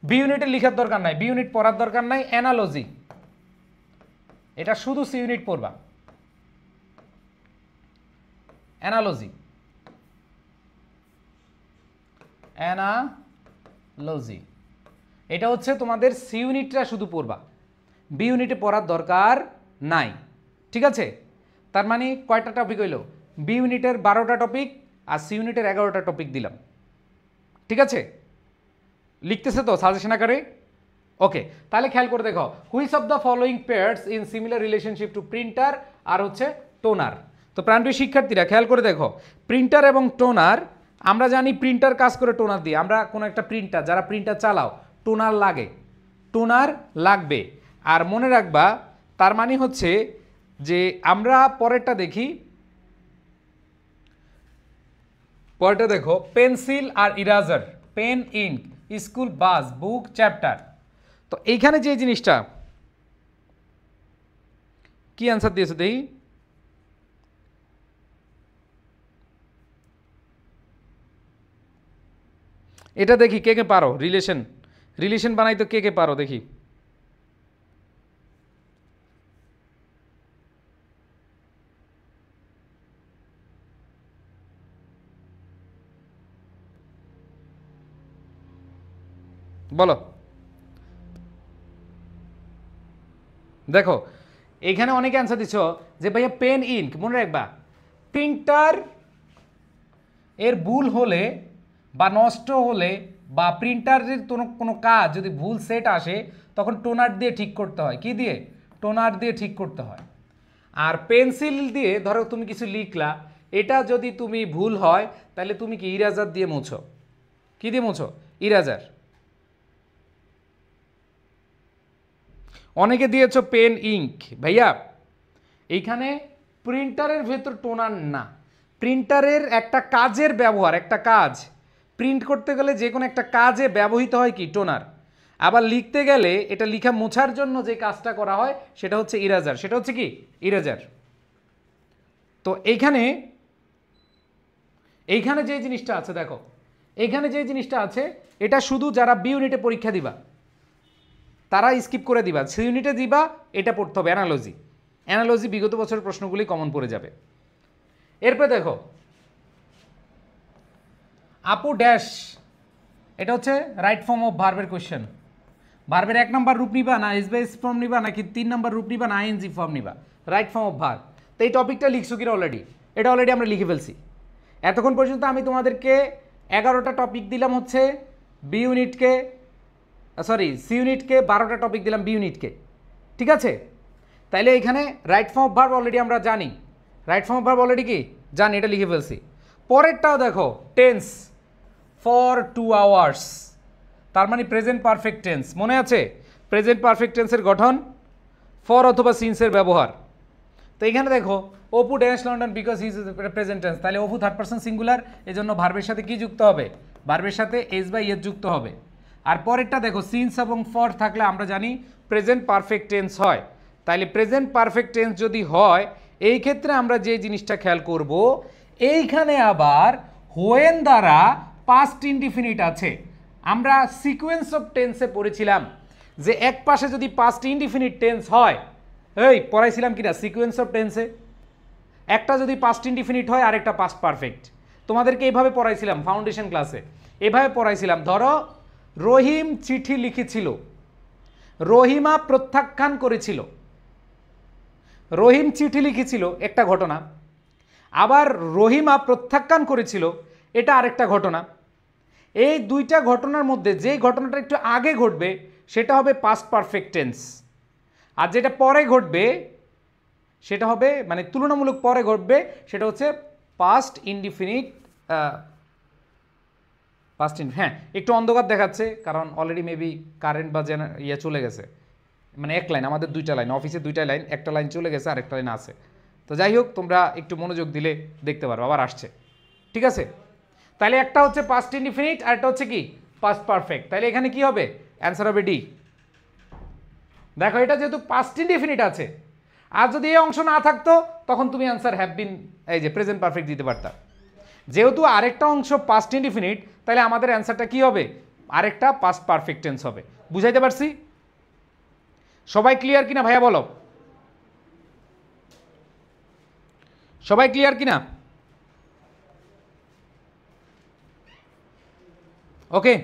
বি ইউনিটের লিখার দরকার নাই, বি ইউনিট পড়ার দরকার নাই। অ্যানালজি, এটা শুধু সি ইউনিট পড়বা। অ্যানালজি, অ্যানালজি এটা হচ্ছে তোমাদের সি ইউনিটটা শুধু পড়বা, বি ইউনিটে পড়ার দরকার নাই। ঠিক আছে, তার মানে কয়টা টপিক হইল, বি ইউনিটের 12টা টপিক আর সি ইউনিটের 11টা টপিক দিলাম। ঠিক আছে, লিখতেছে তো সাজেশন আকারে? ওকে, তাহলে খেয়াল করে দেখো, which of the following pairs in similar relationship to printer আর হচ্ছে টোনার। তো প্রাণপ্রিয় শিক্ষার্থীরা খেয়াল করে দেখো, প্রিন্টার এবং টোনার, আমরা জানি প্রিন্টার কাজ করে টোনার দিয়ে। আমরা কোনো একটা প্রিন্টার, যারা প্রিন্টার চালাও, টোনার লাগে, টোনার লাগবে। আর মনে রাখবা, তার মানে হচ্ছে যে আমরা পরেরটা দেখি, পরেরটা দেখো, পেন্সিল আর ইরাজার, পেন, ইঙ্ক, স্কুল, বাস, বুক, চ্যাপ্টার। তো এইখানে যে জিনিসটা, কি অ্যান্সার দিয়েছো দেখি? এটা দেখি কে কে পারো, রিলেশন বানাই তো কে কে পারো দেখি। বলো, দেখো এইখানে অনেকে অ্যান্সার দিচ্ছ যে ভাইয়া পেন, ইঙ্ক। মনে রাখবা, প্রিন্টার এর ভুল হলে বা নষ্ট হলে বা প্রিন্টারের কোনো কাজ যদি ভুল সেট আসে, তখন টোনার দিয়ে ঠিক করতে হয়। কি দিয়ে? টোনার দিয়ে ঠিক করতে হয়। আর পেন্সিল দিয়ে ধরো তুমি কিছু লিখলা, এটা যদি তুমি ভুল হয় তাহলে তুমি কি ইরেজার দিয়ে মুছো। কি দিয়ে মুছো? ইরেজার। অনেকে দিয়েছ পেন, ইঙ্ক। ভাইয়া এইখানে প্রিন্টারের ভেতর টোনার না, প্রিন্টারের একটা কাজের ব্যবহার, একটা কাজ প্রিন্ট করতে গেলে যে কোনো একটা কাজে ব্যবহৃত হয় কি? টোনার। আবার লিখতে গেলে এটা লিখা মোছার জন্য যে কাজটা করা হয় সেটা হচ্ছে ইরেজার। সেটা হচ্ছে কি? ইরেজার। তো এইখানে যে জিনিসটা আছে, দেখো এইখানে যে জিনিসটা আছে, এটা শুধু যারা বি ইউনিটে পরীক্ষা দিবা তারা স্কিপ করে দিবা, সি ইউনিটে দিবা, এটা পড়তে হবে অ্যানালজি। অ্যানালজি বিগত বছরের প্রশ্নগুলি কমন পড়ে যাবে। এরপরে দেখো, আপু ড্যাশ, এটা হচ্ছে রাইট ফর্ম অফ ভার্বের কোয়েশ্চেন। ভার্বের 1 নম্বর রূপ নিবা না এস বেস ফর্ম নিবা, নাকি 3 নম্বর রূপ নিবা না আইএনজি ফর্ম নিবা? Right form of verb. তো এই টপিকটা লিখছো কিনা অলরেডি? এটা অলরেডি আমরা লিখে ফেলছি। এতক্ষণ পর্যন্ত আমি তোমাদেরকে 11টা টপিক দিলাম হচ্ছে বি ইউনিটকে, সরি সি ইউনিটকে, 12টা টপিক দিলাম বি ইউনিটকে। ঠিক আছে, তাইলে এখানে right form of verb already আমরা জানি, right form of verb already কি জানি, এটা লিখে ফেলছি। পরেরটাও দেখো, টেন্স, ফর 2 আওয়ার্স, তার মানে প্রেজেন্ট পারফেক্ট টেন্স। মনে আছে প্রেজেন্ট পারফেক্ট টেন্সের গঠন? ফর অথবা সিন্সের ব্যবহার। তো এখানে দেখো, Apu dash London because he is present tense, তাহলে অপু থার্ড পারসন সিঙ্গুলার, এই জন্য ভার্বের সাথে কি যুক্ত হবে? ভার্বের সাথে এস বাই এস যুক্ত হবে। আর পরেরটা দেখো, সিন্স এবং ফর থাকলে আমরা জানি প্রেজেন্ট পারফেক্ট টেন্স হয়। তাইলে প্রেজেন্ট পারফেক্ট টেন্স যদি হয়, এই ক্ষেত্রে আমরা যে জিনিসটা খেয়াল করব, এইখানে আবার হোয়েন দ্বারা পাস্ট ইনডিফিনিট আছে। আমরা সিকোয়েন্স অফ টেন্সে পড়েছিলাম যে এক পাশে যদি পাস্ট ইনডিফিনিট টেন্স হয়, এই পড়াইছিলাম কিনা সিকোয়েন্স অফ টেন্সে, একটা যদি পাস্ট ইনডিফিনিট হয় আর একটা পাস্ট পারফেক্ট। তোমাদেরকে এইভাবে পড়াইছিলাম ফাউন্ডেশন ক্লাসে, এভাবে পড়াইছিলাম। ধরো রহিম চিঠি লিখেছিল, রহিমা প্রত্যাখ্যান করেছিল। রহিম চিঠি লিখেছিল, একটা ঘটনা। আবার রহিমা প্রত্যাখ্যান করেছিল, এটা আরেকটা ঘটনা। এই দুইটা ঘটনার মধ্যে যে ঘটনাটা একটু আগে ঘটবে সেটা হবে পাস্ট পারফেক্ট টেন্স, আর যেটা পরে ঘটবে সেটা হবে মানে তুলনামূলক পরে ঘটবে সেটা হচ্ছে পাস্ট ইনডিফিনিট। হ্যাঁ, একটু অন্ধকার দেখাচ্ছে কারণ অলরেডি মেবি কারেন্ট বা ইয়ে চলে গেছে, মানে এক লাইন, আমাদের দুইটা লাইন, অফিসে দুইটা লাইন, একটা লাইন চলে গেছে আর একটা লাইন আছে। তো যাই হোক, তোমরা একটু মনোযোগ দিলে দেখতে পারো আবার আসছে। ঠিক আছে, তাহলে একটা হচ্ছে পাস্ট ইনডিফিনিট আর একটা হচ্ছে কি পাস্ট পারফেক্ট। তাহলে এখানে কি হবে, অ্যান্সার হবে ডি। দেখো এটা যেহেতু পাস্ট ইনডিফিনিট আছে, আর যদি এই অংশ না থাকতো তখন তুমি অ্যান্সার হ্যাভ বিন, এই যে প্রেজেন্ট পারফেক্ট দিতে পারতা। যেহেতু আরেকটা অংশ পাস্ট ইনডিফিনিট, তাহলে আমাদের অ্যান্সারটা কি হবে, আরেকটা পাস্ট পারফেক্ট টেন্স হবে। বুঝাইতে পারছি? সবাই ক্লিয়ার কিনা ভাইয়া বলো, সবাই ক্লিয়ার কিনা? ওকে,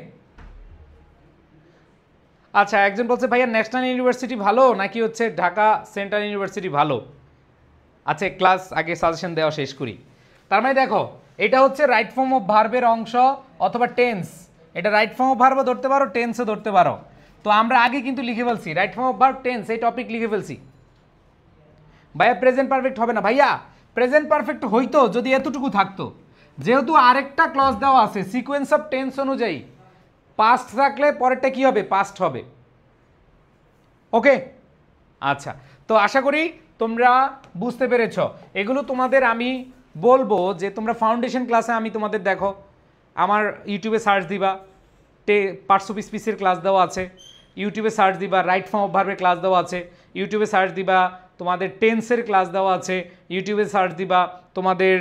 আচ্ছা, একজন বলছে ভাইয়া ন্যাশনাল ইউনিভার্সিটি ভালো নাকি হচ্ছে ঢাকা সেন্ট্রাল ইউনিভার্সিটি ভালো। আচ্ছা, ক্লাস আগে সাজেশন দেওয়া শেষ করি। তার মানে দেখো, এটা হচ্ছে রাইট ফর্ম অফ ভার্বের অংশ অথবা টেন্স। এটা রাইট ফর্ম অফ ভার্বও ধরতে পারো, টেন্সও ধরতে পারো। তো আমরা আগে কিন্তু লিখে ফেলছি right form of verb tense, এই টপিক লিখে ফেলছি। ভাইয়া প্রেজেন্ট পারফেক্ট হবে না, ভাইয়া প্রেজেন্ট পারফেক্ট হইতো যদি এতটুকু থাকতো। যেহেতু আরেকটা ক্লজ দেওয়া আছে সিকোয়েন্স অফ টেন্স অনুযায়ী, পাস্ট থাকলে পরেরটা কি হবে, পাস্ট হবে। ওকে, আচ্ছা, তো আশা করি তোমরা বুঝতে পেরেছ। এগুলো তোমাদের আমি বলবো যে তোমরা ফাউন্ডেশন ক্লাসে আমি তোমাদের দেখো আমার ইউটিউবে সার্চ দিবা পার্টস অফ স্পিচের ক্লাস দেওয়া আছে, ইউটিউবে সার্চ দিবা রাইট ফর্ম অফ ভার্বের ক্লাস দেওয়া আছে, ইউটিউবে সার্চ দিবা তোমাদের টেন্সের ক্লাস দেওয়া আছে, ইউটিউবে সার্চ দিবা তোমাদের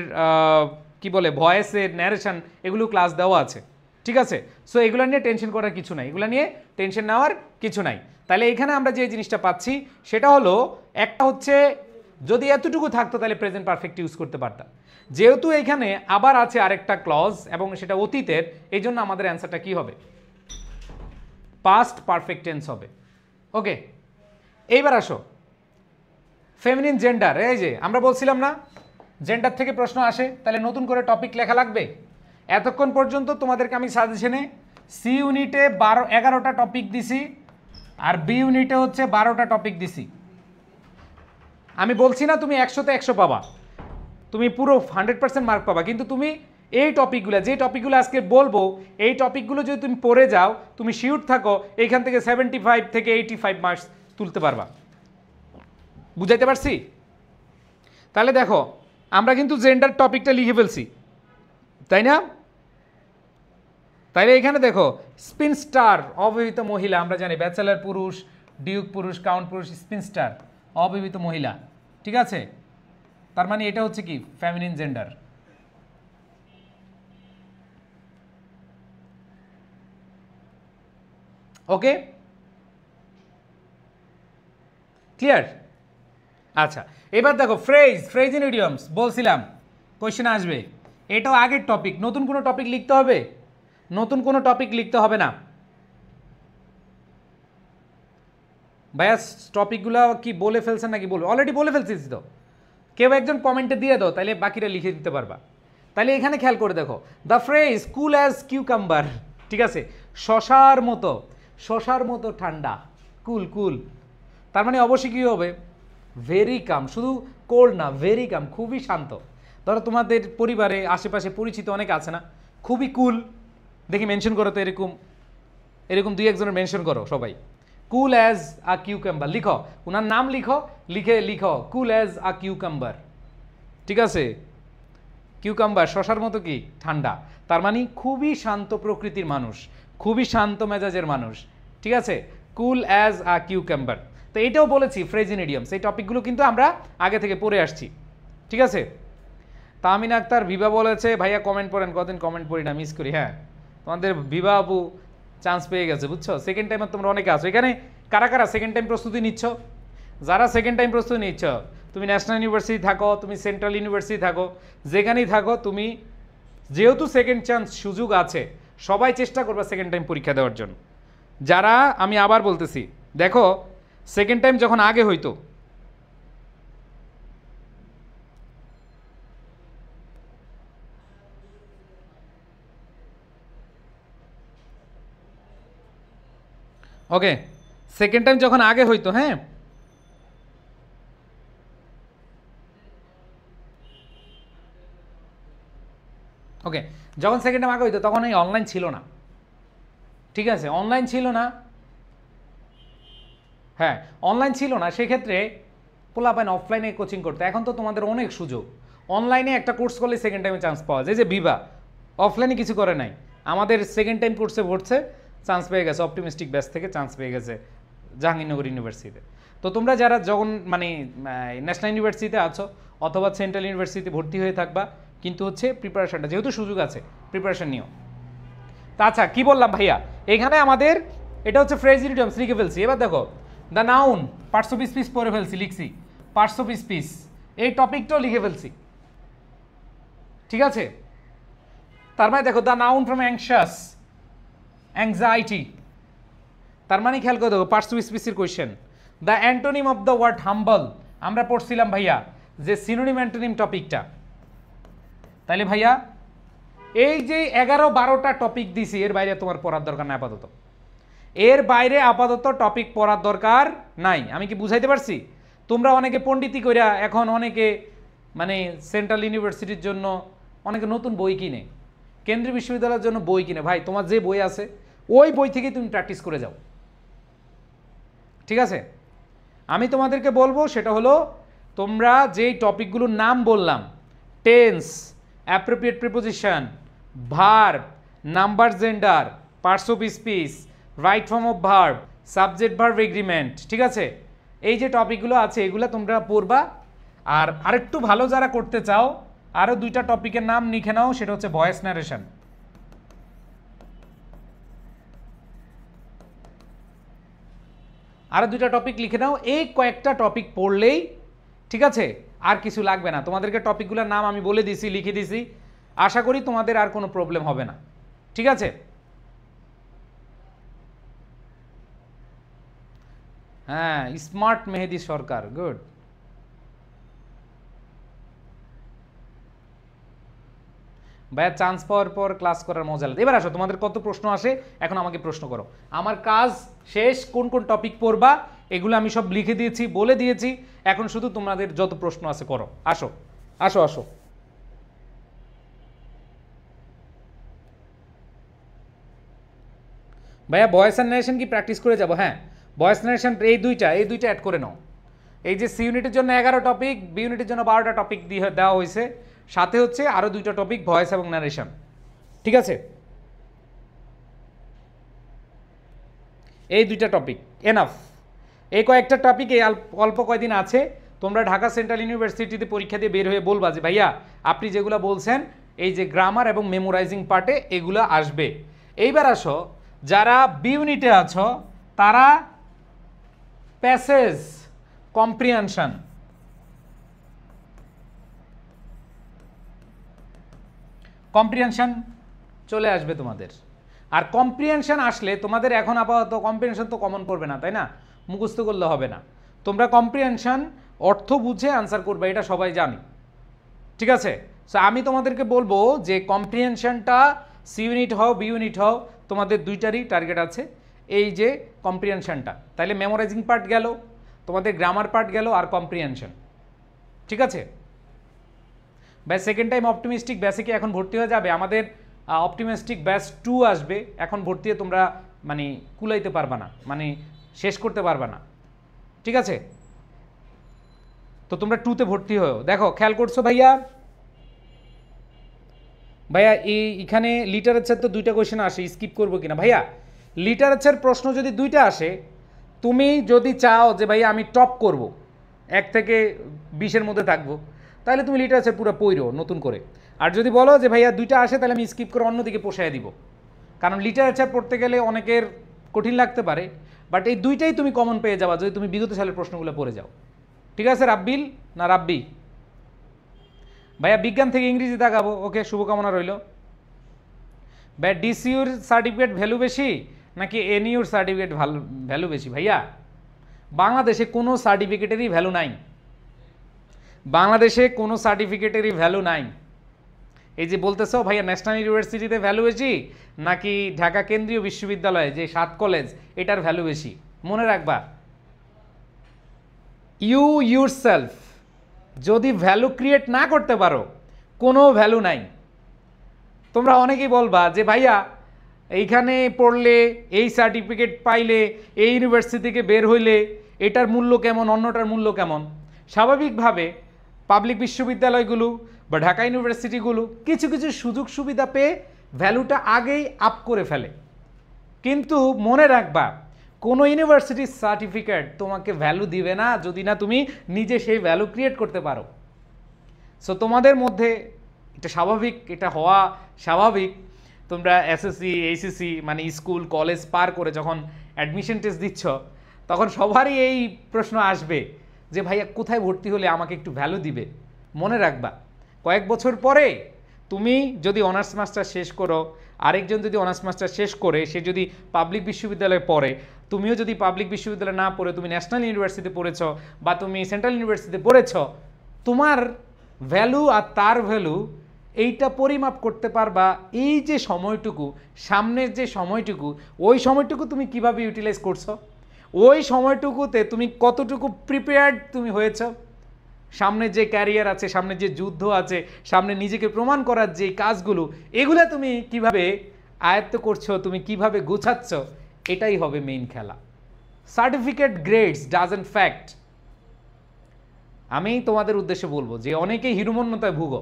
কি বলে ভয়েসের ন্যারেশন, এগুলো ক্লাস দেওয়া আছে। ঠিক আছে, সো এগুলো নিয়ে টেনশন করার কিছু নাই, এগুলো নিয়ে টেনশন নেওয়ার কিছু নাই। তাহলে এখানে আমরা যে জিনিসটা পাচ্ছি সেটা হলো, একটা হচ্ছে যদি এতটুকু থাকতো তাহলে প্রেজেন্ট পারফেক্ট ইউজ করতে পারতাম। যেহেতু এখানে আবার আছে আরেকটা ক্লজ এবং সেটা অতীতের, এই জন্য আমাদের অ্যান্সারটা কি হবে, পাস্ট পারফেক্ট টেন্স হবে। ওকে, এইবার আসো ফেমিনিন জেন্ডার। এই যে আমরা বলছিলাম না জেন্ডার থেকে প্রশ্ন আসে, তাহলে নতুন করে টপিক লেখা লাগবে। এতক্ষণ পর্যন্ত তোমাদেরকে আমি সাজেশনে সি ইউনিটে 11টা টপিক দিছি আর বি ইউনিটে হচ্ছে 12টা টপিক দিছি। আমি বলছি না তুমি 100তে 100 পাবা, তুমি পুরো 100% মার্ক পাবা, কিন্তু তুমি এই টপিকগুলো, যে টপিকগুলো আজকে বলবো, এই টপিকগুলো যদি তুমি পড়ে যাও, তুমি শিওর থাকো এইখান থেকে 75 থেকে 85 মার্কস তুলতে পারবা। বুঝাইতে পারছি? তাহলে দেখো আমরা কিন্তু জেন্ডার টপিকটা লিখে ফেলছি, তাই না? তাইলে এখানে দেখো স্পিনস্টার অবিবাহিত মহিলা, আমরা জানি ব্যাচেলার পুরুষ, ডিউক পুরুষ, কাউন্ট পুরুষ, স্পিনস্টার অবিবাহিত মহিলা। ঠিক আছে, তার মানে এটা হচ্ছে কি ফেমিনিন জেন্ডার। ওকে, ক্লিয়ার? আচ্ছা, এবার দেখো ফ্রেজ ইন ইডিয়মস বলছিলাম কোয়েশ্চেন আসবে, এটাও আগের টপিক। নতুন কোনো টপিক লিখতে হবে? নতুন কোনো টপিক লিখতে হবে না ভাইয়া। টপিকগুলো কি বলে ফেলছেন নাকি বলবে? অলরেডি বলে ফেলছিস তো, কেউ একজন কমেন্টে দিয়ে দাও, তাহলে বাকিরা লিখে দিতে পারবা। তাহলে এখানে খেয়াল করে দেখো, the phrase cool as cucumber, ঠিক আছে, শশার মতো ঠান্ডা, কুল। তার মানে অবশ্যই কী হবে, ভেরি কাম। শুধু কোল্ড না, ভেরি কাম, খুবই শান্ত। ধরো তোমাদের পরিবারে আশেপাশে পরিচিত অনেকে আছে না, খুবই কুল, দেখি মেনশন করো তো, এরকম 2-1 মেনশন করো সবাই। কুল অ্যাজ আ কিউকাম্বার লিখো, ওনার নাম লিখো কুল অ্যাজ আ কিউকাম্বার। ঠিক আছে, কিউকাম্বার শশার মতো কি ঠান্ডা, তার মানে খুবই শান্ত প্রকৃতির মানুষ, খুবই শান্ত মেজাজের মানুষ। ঠিক আছে, কুল অ্যাজ আ কিউকাম্বার। তো এইটাও বলেছি ফ্রেজ ইন ইডিয়মস, এই টপিকগুলো কিন্তু আমরা আগে থেকে পড়ে আসছি। ঠিক আছে, তামিন আক্তার ভিভা বলেছে ভাইয়া কমেন্ট পড়েন, কতদিন কমেন্ট পড়ি না, মিস করি। হ্যাঁ, তোমাদের ভিভা আপু চান্স পেয়ে গেছে, বুঝছো? সেকেন্ড টাইমে তোমরা অনেকে আছো এখানে। কারা সেকেন্ড টাইম প্রস্তুতি নিচ্ছ? যারা সেকেন্ড টাইম প্রস্তুতি নিচ্ছ, তুমি ন্যাশনাল ইউনিভার্সিটি থাকো, তুমি সেন্ট্রাল ইউনিভার্সিটি থাকো, যেখানেই থাকো, তুমি যেহেতু সেকেন্ড চান্স সুযোগ আছে, সবাই চেষ্টা করবে সেকেন্ড টাইম পরীক্ষা দেওয়ার জন্য। যারা, আমি আবার বলতেছি, দেখো সেকেন্ড টাইম যখন আগে হইতো, ওকে, সেকেন্ড টাইম যখন আগে হইতো, হ্যাঁ ওকে, যখন সেকেন্ড টাইম আগে হইতো তখন এই অনলাইন ছিল না, ঠিক আছে, অনলাইন ছিল না, হ্যাঁ অনলাইন ছিল না, সেক্ষেত্রে পোলাপাইন অফলাইনে কোচিং করতে। এখন তো তোমাদের অনেক সুযোগ, অনলাইনে একটা কোর্স করলে সেকেন্ড টাইমে চান্স পাওয়া যায়। যে বিভা অফলাইনে কিছু করে নাই, আমাদের সেকেন্ড টাইম কোর্সে ভরছে, চান্স পেয়ে গেছে, অপটিমিস্টিক ব্যাচ থেকে চান্স পেয়ে গেছে জাহাঙ্গীরনগর ইউনিভার্সিটিতে। তো তোমরা যারা যখন মানে ন্যাশনাল ইউনিভার্সিটিতে আছো অথবা সেন্ট্রাল ইউনিভার্সিটিতে ভর্তি হয়ে থাকবা, কিন্তু হচ্ছে প্রিপারেশনটা, যেহেতু সুযোগ আছে প্রিপারেশন নিও। তা আচ্ছা কী বললাম ভাইয়া, এখানে আমাদের এটা হচ্ছে ফ্রেজ ইডিয়মস লিখে ফেলছি। এবার দেখো the noun, parts of speech পড়ে ফেলছি, লিখছি পার্টস অফ স্পিচ, এই টপিকটাও লিখে ফেলছি, ঠিক আছে। তার মানে দেখো the noun from anxious, anxiety, তার মানে খেয়াল করে দেখো পার্টস অফ স্পিচের question. The antonym of the word humble, আমরা পড়ছিলাম ভাইয়া যে সিনোনিম অ্যান্টোনিম টপিকটা। তাইলে ভাইয়া এই যে 11-12টা টপিক দিছি, এর বাইরে তোমার পড়ার দরকার নাই আপাতত, এর বাইরে আপাতত টপিক পড়ার দরকার নাই। আমি কি বুঝাইতে পারছি? তোমরা অনেকে পণ্ডিতি কইরা এখন অনেকে মানে সেন্ট্রাল ইউনিভার্সিটির জন্য অনেকে নতুন বই কিনে, কেন্দ্রীয় বিশ্ববিদ্যালয়ের জন্য বই কিনে। ভাই তোমার যে বই আছে ওই বই থেকেই তুমি প্র্যাকটিস করে যাও, ঠিক আছে। আমি তোমাদেরকে বলবো সেটা হলো তোমরা যেই টপিকগুলোর নাম বললাম, tense, appropriate preposition, verb, number gender, parts of speech, right form of verb, subject verb agreement, ঠিক আছে, এই যে টপিকগুলো আছে এগুলো তোমরা পড়বা। আর আরেকটু ভালো যারা করতে চাও আরও 2টা টপিকের নাম লিখে নাও, সেটা হচ্ছে ভয়েস ন্যারেশন, আরও 2টা টপিক লিখে নাও। এই কয়েকটা টপিক পড়লেই ঠিক আছে, আর কিছু লাগবে না। তোমাদেরকে টপিকগুলোর নাম আমি বলে দিছি, লিখে দিছি, আশা করি তোমাদের আর কোনো প্রবলেম হবে না, ঠিক আছে। হ্যাঁ স্মার্ট মেহেদি সরকার, গুড। ভাইয়া চান্স পাওয়ার পর ক্লাস করার মজা লাগে। এবার আসো তোমাদের কত প্রশ্ন আসে, এখন আমাকে প্রশ্ন করো। আমার কাজ শেষ, কোন কোন টপিক পড়বা এগুলো আমি সব লিখে দিয়েছি, বলে দিয়েছি, এখন শুধু তোমাদের যত প্রশ্ন আছে করো। আসো আসো আসো। ভাইয়া ভয়েস অ্যান্ড নারেশন কি প্র্যাকটিস করে যাবো? হ্যাঁ ভয়েস নারেশন এই দুইটা অ্যাড করে নাও। এই যে সি ইউনিটের জন্য 11 টপিক, বি ইউনিটের জন্য 12টা টপিক দিয়ে দেওয়া হয়েছে, সাথে হচ্ছে আরও 2টা টপিক ভয়েস এবং নারেশন, ঠিক আছে। এই 2টা টপিক এনাফ। এই কয়েকটা টপিক এই অল্প কয়দিন আছে, তোমরা ঢাকা সেন্ট্রাল ইউনিভার্সিটিতে পরীক্ষা দিয়ে বের হয়ে বলবা যে ভাইয়া আপনি যেগুলো বলছেন এই যে গ্রামার এবং মেমোরাইজিং পার্টে এগুলো আসবে। এইবার আসো যারা বি ইউনিটে আছো তারা প্যাসেজ কম্প্রিহেনশন, কম্প্রিহেনশন চলে আসবে তোমাদের। আর কম্প্রিহেনশন আসলে তোমাদের এখন আপাতত কম্প্রিহেনশন তো কমন পড়বে না, তাই না, মুখস্থ করলে হবে না। তোমরা কম্প্রিহেনশন অর্থ বুঝে আনসার করবে, এটা সবাই জানি, ঠিক আছে। সো আমি তোমাদেরকে বলবো যে কম্প্রিহেনশনটা সি ইউনিট হও বি ইউনিট হও তোমাদের দুইটারই টার্গেট আছে এই যে কম্প্রিহেনশনটা। তাইলে মেমোরাইজিং পার্ট গেল, তোমাদের গ্রামার পার্ট গেল, আর কম্প্রিহেনশন, ঠিক আছে। ব্যাস সেকেন্ড টাইম অপটিমিস্টিক ব্যাসে কি এখন ভর্তি হয়ে যাবে? আমাদের অপটিমিস্টিক ব্যাচ 2 আসবে, এখন ভর্তি হয়ে তোমরা মানে কুলাইতে পারবা না, মানে শেষ করতে পারবা না, ঠিক আছে। তো তোমরা 2তে ভর্তি হও। দেখো খেয়াল করছো ভাইয়া, ভাইয়া এখানে লিটারেচার তো 2টা কোয়েশ্চেন আসে, স্কিপ করবো কিনা? ভাইয়া লিটারেচার প্রশ্ন যদি 2টা আসে, তুমি যদি চাও যে ভাইয়া আমি টপ করব 1 থেকে 20-এর মধ্যে থাকবো, তাহলে তুমি লিটারেচার পুরো পড়ো নতুন করে। আর যদি বলো যে ভাইয়া 2টা আসে তাহলে আমি স্কিপ করে অন্যদিকে পোষায় দিব, কারণ লিটারেচার পড়তে গেলে অনেকের কঠিন লাগতে পারে, বাট এই 2টাই তুমি কমন পেয়ে যাবা যদি তুমি বিগত সালের প্রশ্নগুলো পড়ে যাও, ঠিক আছে। রাব্বিল না রাব্বি? ভাইয়া বিজ্ঞান থেকে ইংরেজি দেখাবো, ওকে শুভকামনা রইল। ভাইয়া ডিসিউর সার্টিফিকেট ভ্যালু বেশি নাকি এনইউর সার্টিফিকেট ভ্যালু বেশি? ভাইয়া বাংলাদেশে কোনো সার্টিফিকেটেরই ভ্যালু নাই, বাংলাদেশে কোনো সার্টিফিকেটেরই ভ্যালু নাই। এই যে বলতেছো ভাইয়া ন্যাশনাল ইউনিভার্সিটিতে ভ্যালু বেশি নাকি ঢাকা কেন্দ্রীয় বিশ্ববিদ্যালয়ে যে 7 কলেজ এটার ভ্যালু বেশি, মনে রাখবা ইউ ইউরসেলফ যদি ভ্যালু ক্রিয়েট না করতে পারো কোনো ভ্যালু নাই। তোমরা অনেকেই বলবা যে ভাইয়া এইখানে পড়লে এই সার্টিফিকেট পাইলে এই ইউনিভার্সিটি থেকে বের হইলে এটার মূল্য কেমন অন্যটার মূল্য কেমন। স্বাভাবিকভাবে পাবলিক বিশ্ববিদ্যালয়গুলো বা ঢাকা ইউনিভার্সিটিগুলো কিছু কিছু সুযোগ সুবিধা পেয়ে ভ্যালুটা আগেই আপ করে ফেলে, কিন্তু মনে রাখবা কোনো ইউনিভার্সিটির সার্টিফিকেট তোমাকে ভ্যালু দিবে না যদি না তুমি নিজে সেই ভ্যালু ক্রিয়েট করতে পারো। সো তোমাদের মধ্যে এটা স্বাভাবিক, এটা হওয়া স্বাভাবিক। তোমরা এসএসসি এইচএসসি মানে স্কুল কলেজ পার করে যখন অ্যাডমিশন টেস্ট দিচ্ছ তখন সবারই এই প্রশ্ন আসবে যে ভাইয়া কোথায় ভর্তি হলে আমাকে একটু ভ্যালু দিবে। মনে রাখবা কয়েক বছর পরে তুমি যদি অনার্স মাস্টার শেষ করো, আরেকজন যদি অনার্স মাস্টার শেষ করে সে যদি পাবলিক বিশ্ববিদ্যালয়ে পড়ে, তুমিও যদি পাবলিক বিশ্ববিদ্যালয়ে না পড়ে তুমি ন্যাশনাল ইউনিভার্সিটিতে পড়েছ বা তুমি সেন্ট্রাল ইউনিভার্সিটিতে পড়েছ, তোমার ভ্যালু আর তার ভ্যালু এইটা পরিমাপ করতে পারবা এই যে সময়টুকু, সামনের যে সময়টুকু, ওই সময়টুকু তুমি কিভাবে ইউটিলাইজ করছো, ওই সময়টুকুতে তুমি কতটুকু প্রিপেয়ার্ড তুমি হয়েছ, সামনে যে ক্যারিয়ার আছে, সামনে যে যুদ্ধ আছে, সামনে নিজেকে প্রমাণ করার যে কাজগুলো, এগুলো তুমি কিভাবে আয়ত্ত করছো, তুমি কিভাবে গুছাচ্ছ, এটাই হবে মেইন খেলা। Certificate grades doesn't fact. আমি তোমাদের উদ্দেশ্যে বলবো যে অনেকেই হিরোমন্যতায় ভুগো।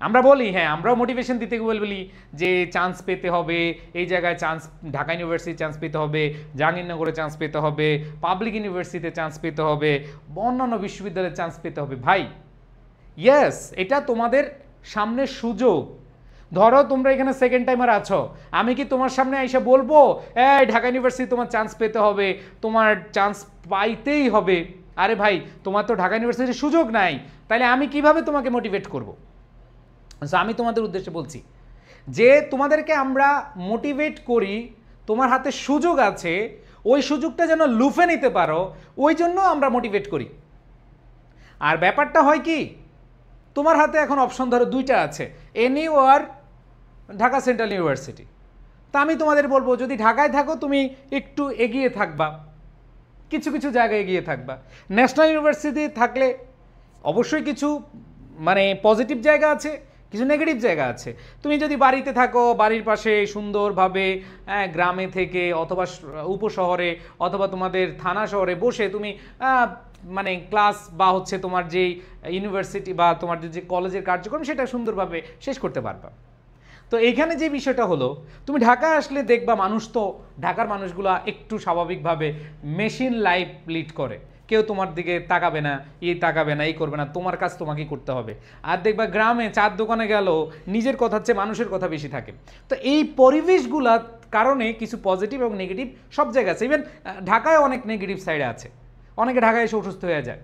আমরা বলি হ্যাঁ, আমরাও মোটিভেশন দিতে বলি যে চান্স পেতে হবে, এই জায়গায় চান্স, ঢাকা ইউনিভার্সিটি চান্স পেতে হবে, জাহাঙ্গীরনগরে চান্স পেতে হবে, পাবলিক ইউনিভার্সিটিতে চান্স পেতে হবে, অন্যান্য বিশ্ববিদ্যালয়ে চান্স পেতে হবে। ভাই ইয়েস, এটা তোমাদের সামনে সুযোগ। ধরো তোমরা এখানে সেকেন্ড টাইমার আছো, আমি কি তোমার সামনে এসে বলবো এই ঢাকা ইউনিভার্সিটি তোমার চান্স পেতে হবে, তোমার চান্স পাইতেই হবে? আরে ভাই তোমার তো ঢাকা ইউনিভার্সিটির সুযোগ নাই, তাহলে আমি কিভাবে তোমাকে মোটিভেট করব? আমি তোমাদের উদ্দেশ্যে বলছি যে তোমাদেরকে আমরা মোটিভেট করি, তোমার হাতে সুযোগ আছে, ওই সুযোগটা যেন লুফে নিতে পারো, ওই জন্য আমরা মোটিভেট করি। আর ব্যাপারটা হয় কি, তোমার হাতে এখন অপশন ধরো দুইটা আছে, এনইউ আর ঢাকা সেন্ট্রাল ইউনিভার্সিটি। তা আমি তোমাদের বলবো যদি ঢাকায় থাকো তুমি একটু এগিয়ে থাকবা, কিছু কিছু জায়গায় এগিয়ে থাকবা। ন্যাশনাল ইউনিভার্সিটি থাকলে অবশ্যই কিছু মানে পজিটিভ জায়গা আছে, কিছু নেগেটিভ জায়গা আছে। তুমি যদি বাড়িতে থাকো, বাড়ির পাশে সুন্দরভাবে গ্রামে থেকে অথবা উপশহরে অথবা তোমাদের থানা শহরে বসে তুমি মানে ক্লাস বা হচ্ছে তোমার যেই ইউনিভার্সিটি বা তোমার যে কলেজের কার্যক্রম সেটা সুন্দরভাবে শেষ করতে পারবা। তো এইখানে যে বিষয়টা হলো, তুমি ঢাকায় আসলে দেখবা মানুষ তো ঢাকার মানুষগুলো একটু স্বাভাবিকভাবে মেশিন লাইফ লিড করে, কেউ তোমার দিকে তাকাবে না, তাকাবে না, এই করবে না, তোমার কাজ তোমাকেই করতে হবে। আর দেখবা গ্রামে চার দোকানে গেল নিজের কথা হচ্ছে মানুষের কথা বেশি থাকে। তো এই পরিবেশগুলার কারণে কিছু পজিটিভ এবং নেগেটিভ সব জায়গায় আছে। ইভেন ঢাকায় অনেক নেগেটিভ সাইডে আছে, অনেকে ঢাকায় এসে অসুস্থ হয়ে যায়।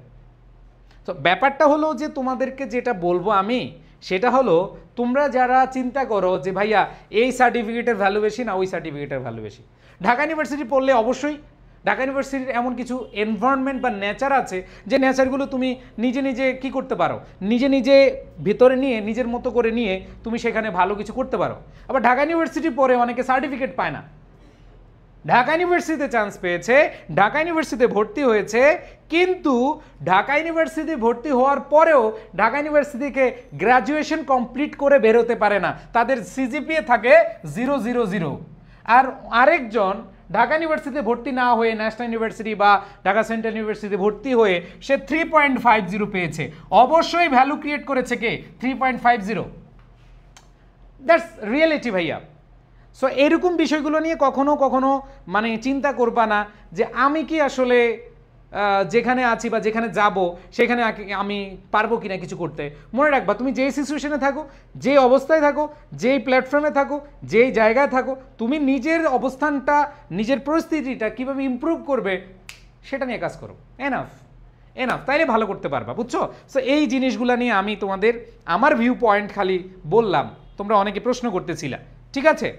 তো ব্যাপারটা হলো যে তোমাদেরকে যেটা বলবো আমি সেটা হলো, তোমরা যারা চিন্তা করো যে ভাইয়া এই সার্টিফিকেটের ভ্যালু বেশি না ওই সার্টিফিকেটের ভ্যালু বেশি, ঢাকা ইউনিভার্সিটি পড়লে অবশ্যই ঢাকা ইউনিভার্সিটির এমন কিছু এনভায়রনমেন্ট বা নেচার আছে যে নেচারগুলো তুমি নিজে নিজে কি করতে পারো, নিজে নিজে ভিতরে নিয়ে নিজের মতো করে নিয়ে তুমি সেখানে ভালো কিছু করতে পারো। আবার ঢাকা ইউনিভার্সিটি পড়ে অনেকে সার্টিফিকেট পায় না, ঢাকা ইউনিভার্সিটিতে চান্স পেয়েছে, ঢাকা ইউনিভার্সিটিতে ভর্তি হয়েছে, কিন্তু ঢাকা ইউনিভার্সিটি ভর্তি হওয়ার পরেও ঢাকা ইউনিভার্সিটিকে গ্র্যাজুয়েশন কমপ্লিট করে বেরোতে পারে না, তাদের সিজিপিএ থাকে 000। আর আরেকজন ঢাকা ইউনিভার্সিটিতে ভর্তি না হয়ে ন্যাশনাল ইউনিভার্সিটি বা ঢাকা সেন্ট্রাল ইউনিভার্সিটিতে ভর্তি হয়ে সে 3.50 পেয়েছে। অবশ্যই ভ্যালু ক্রিয়েট করেছে কে? 3.50। দ্যাটস রিয়েলিটি ভাইয়া। সো এরকম বিষয়গুলো নিয়ে কখনো কখনো মানে চিন্তা করবা না যে আমি কি আসলে যেখানে আছি বা যেখানে যাব সেখানে আমি পারবো কিনা কিছু করতে। মনে রাখবা তুমি যেই সিচুয়েশনে থাকো, যে অবস্থায় থাকো, যেই প্ল্যাটফর্মে থাকো, যেই জায়গায় থাকো, তুমি নিজের অবস্থানটা, নিজের পরিস্থিতিটা কীভাবে ইমপ্রুভ করবে সেটা নিয়ে কাজ করো। এনাফ, তাইলে ভালো করতে পারবা, বুঝছো? সো এই জিনিসগুলো নিয়ে আমি তোমাদের আমার ভিউ পয়েন্ট খালি বললাম, তোমরা অনেকে প্রশ্ন করতেছিলা, ঠিক আছে?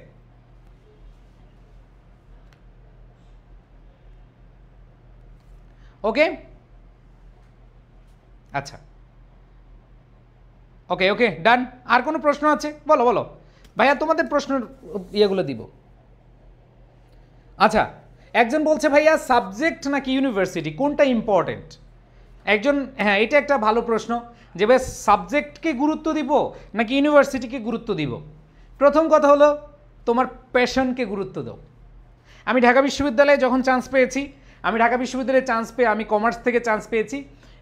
ওকে, আচ্ছা, ওকে ওকে ডান। আর কোনো প্রশ্ন আছে? বলো বলো ভাইয়া, তোমাদের প্রশ্নের ইয়েগুলো দিব। আচ্ছা, একজন বলছে ভাইয়া সাবজেক্ট নাকি ইউনিভার্সিটি কোনটা ইম্পর্টেন্ট? একজন, হ্যাঁ এটা একটা ভালো প্রশ্ন, যে ভাই সাবজেক্টকে গুরুত্ব দিব নাকি ইউনিভার্সিটিকে গুরুত্ব দিব। প্রথম কথা হলো তোমার প্যাশনকে গুরুত্ব দাও। আমি ঢাকা বিশ্ববিদ্যালয়ে যখন চান্স পেয়েছি, আমি ঢাকা বিশ্ববিদ্যালয়ে চান্স পেয়ে আমি কমার্স থেকে চান্স পেয়েছি,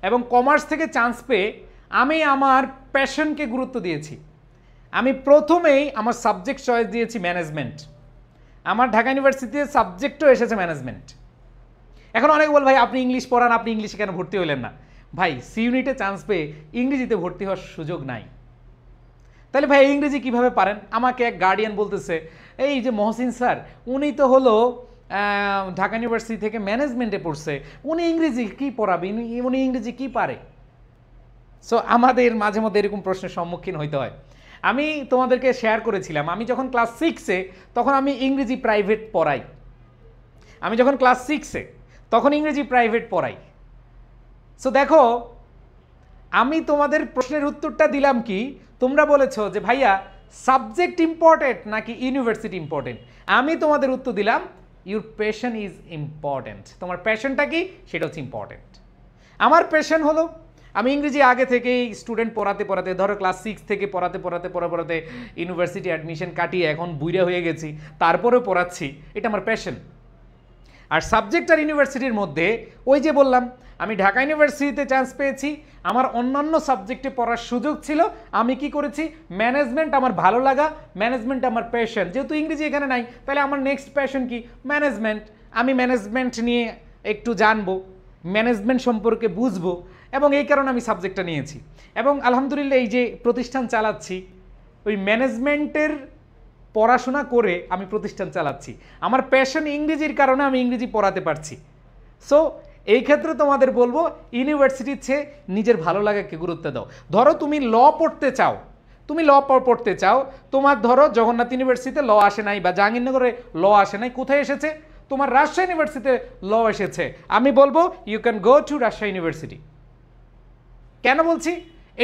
এবং কমার্স থেকে চান্স পেয়ে আমি আমার প্যাশনকে গুরুত্ব দিয়েছি। আমি প্রথমেই আমার সাবজেক্ট চয়েস দিয়েছি ম্যানেজমেন্ট। আমার ঢাকা ইউনিভার্সিটিতে সাবজেক্টও এসেছে ম্যানেজমেন্ট। এখন অনেকে বল ভাই আপনি ইংলিশ পড়ান, আপনি ইংলিশে কেন ভর্তি হলেন না? ভাই সি ইউনিটে চান্স পেয়ে ইংরেজিতে ভর্তি হওয়ার সুযোগ নাই। তাহলে ভাই ইংরেজি কিভাবে পারেন? আমাকে এক গার্ডিয়ান বলতেছে, এই যে মহসিন স্যার উনি তো হলো ঢাকা ইউনিভার্সিটি থেকে ম্যানেজমেন্টে পড়ছে, উনি ইংরেজি কি পড়াবে, উনি ইংরেজি কি পারে? সো আমাদের মাঝে মধ্যে এরকম প্রশ্নের সম্মুখীন হইতে হয়। আমি তোমাদেরকে শেয়ার করেছিলাম, আমি যখন ক্লাস 6-এ তখন আমি ইংরেজি প্রাইভেট পড়াই। আমি যখন ক্লাস 6-এ তখন ইংরেজি প্রাইভেট পড়াই। সো দেখো, আমি তোমাদের প্রশ্নের উত্তরটা দিলাম কি, তোমরা বলেছো যে ভাইয়া সাবজেক্ট ইম্পর্টেন্ট নাকি ইউনিভার্সিটি ইম্পর্টেন্ট। আমি তোমাদের উত্তর দিলাম ইউর প্যাশন ইজ ইম্পর্টেন্ট। তোমার প্যাশনটা কি সেটা হচ্ছে ইম্পর্টেন্ট। আমার প্যাশন হলো আমি ইংরেজি আগে থেকেই স্টুডেন্ট পড়াতে পড়াতে, ধরো ক্লাস 6 থেকে পড়াতে ইউনিভার্সিটি অ্যাডমিশন কাটিয়ে এখন বুইড়া হয়ে গেছি, তারপরেও পড়াচ্ছি, এটা আমার প্যাশন। আর সাবজেক্ট আর ইউনিভার্সিটির মধ্যে ওই যে বললাম, আমি ঢাকা ইউনিভার্সিটিতে চান্স পেয়েছি, আমার অন্যান্য সাবজেক্টে পড়ার সুযোগ ছিল, আমি কি করেছি ম্যানেজমেন্ট আমার ভালো লাগা, ম্যানেজমেন্ট আমার প্যাশন। যেহেতু ইংরেজি এখানে নাই, তাহলে আমার নেক্সট প্যাশন কি? ম্যানেজমেন্ট। আমি ম্যানেজমেন্ট নিয়ে একটু জানবো, ম্যানেজমেন্ট সম্পর্কে বুঝবো, এবং এই কারণে আমি সাবজেক্টটা নিয়েছি। এবং আলহামদুলিল্লাহ এই যে প্রতিষ্ঠান চালাচ্ছি, ওই ম্যানেজমেন্টের পড়াশোনা করে আমি প্রতিষ্ঠান চালাচ্ছি। আমার প্যাশন ইংরেজির কারণে আমি ইংরেজি পড়াতে পারছি। সো এই ক্ষেত্রে তোমাদের বলবো ইউনিভার্সিটির চেয়ে নিজের ভালো লাগাকে গুরুত্ব দাও। ধরো তুমি ল পড়তে চাও, তোমার ধরো জগন্নাথ ইউনিভার্সিটিতে ল আসে নাই, বা জাহাঙ্গীরনগরে ল আসে নাই, কোথায় এসেছে? তোমার রাজশাহী ইউনিভার্সিটিতে ল এসেছে। আমি বলবো you can go to Rajshahi university. কেন বলছি?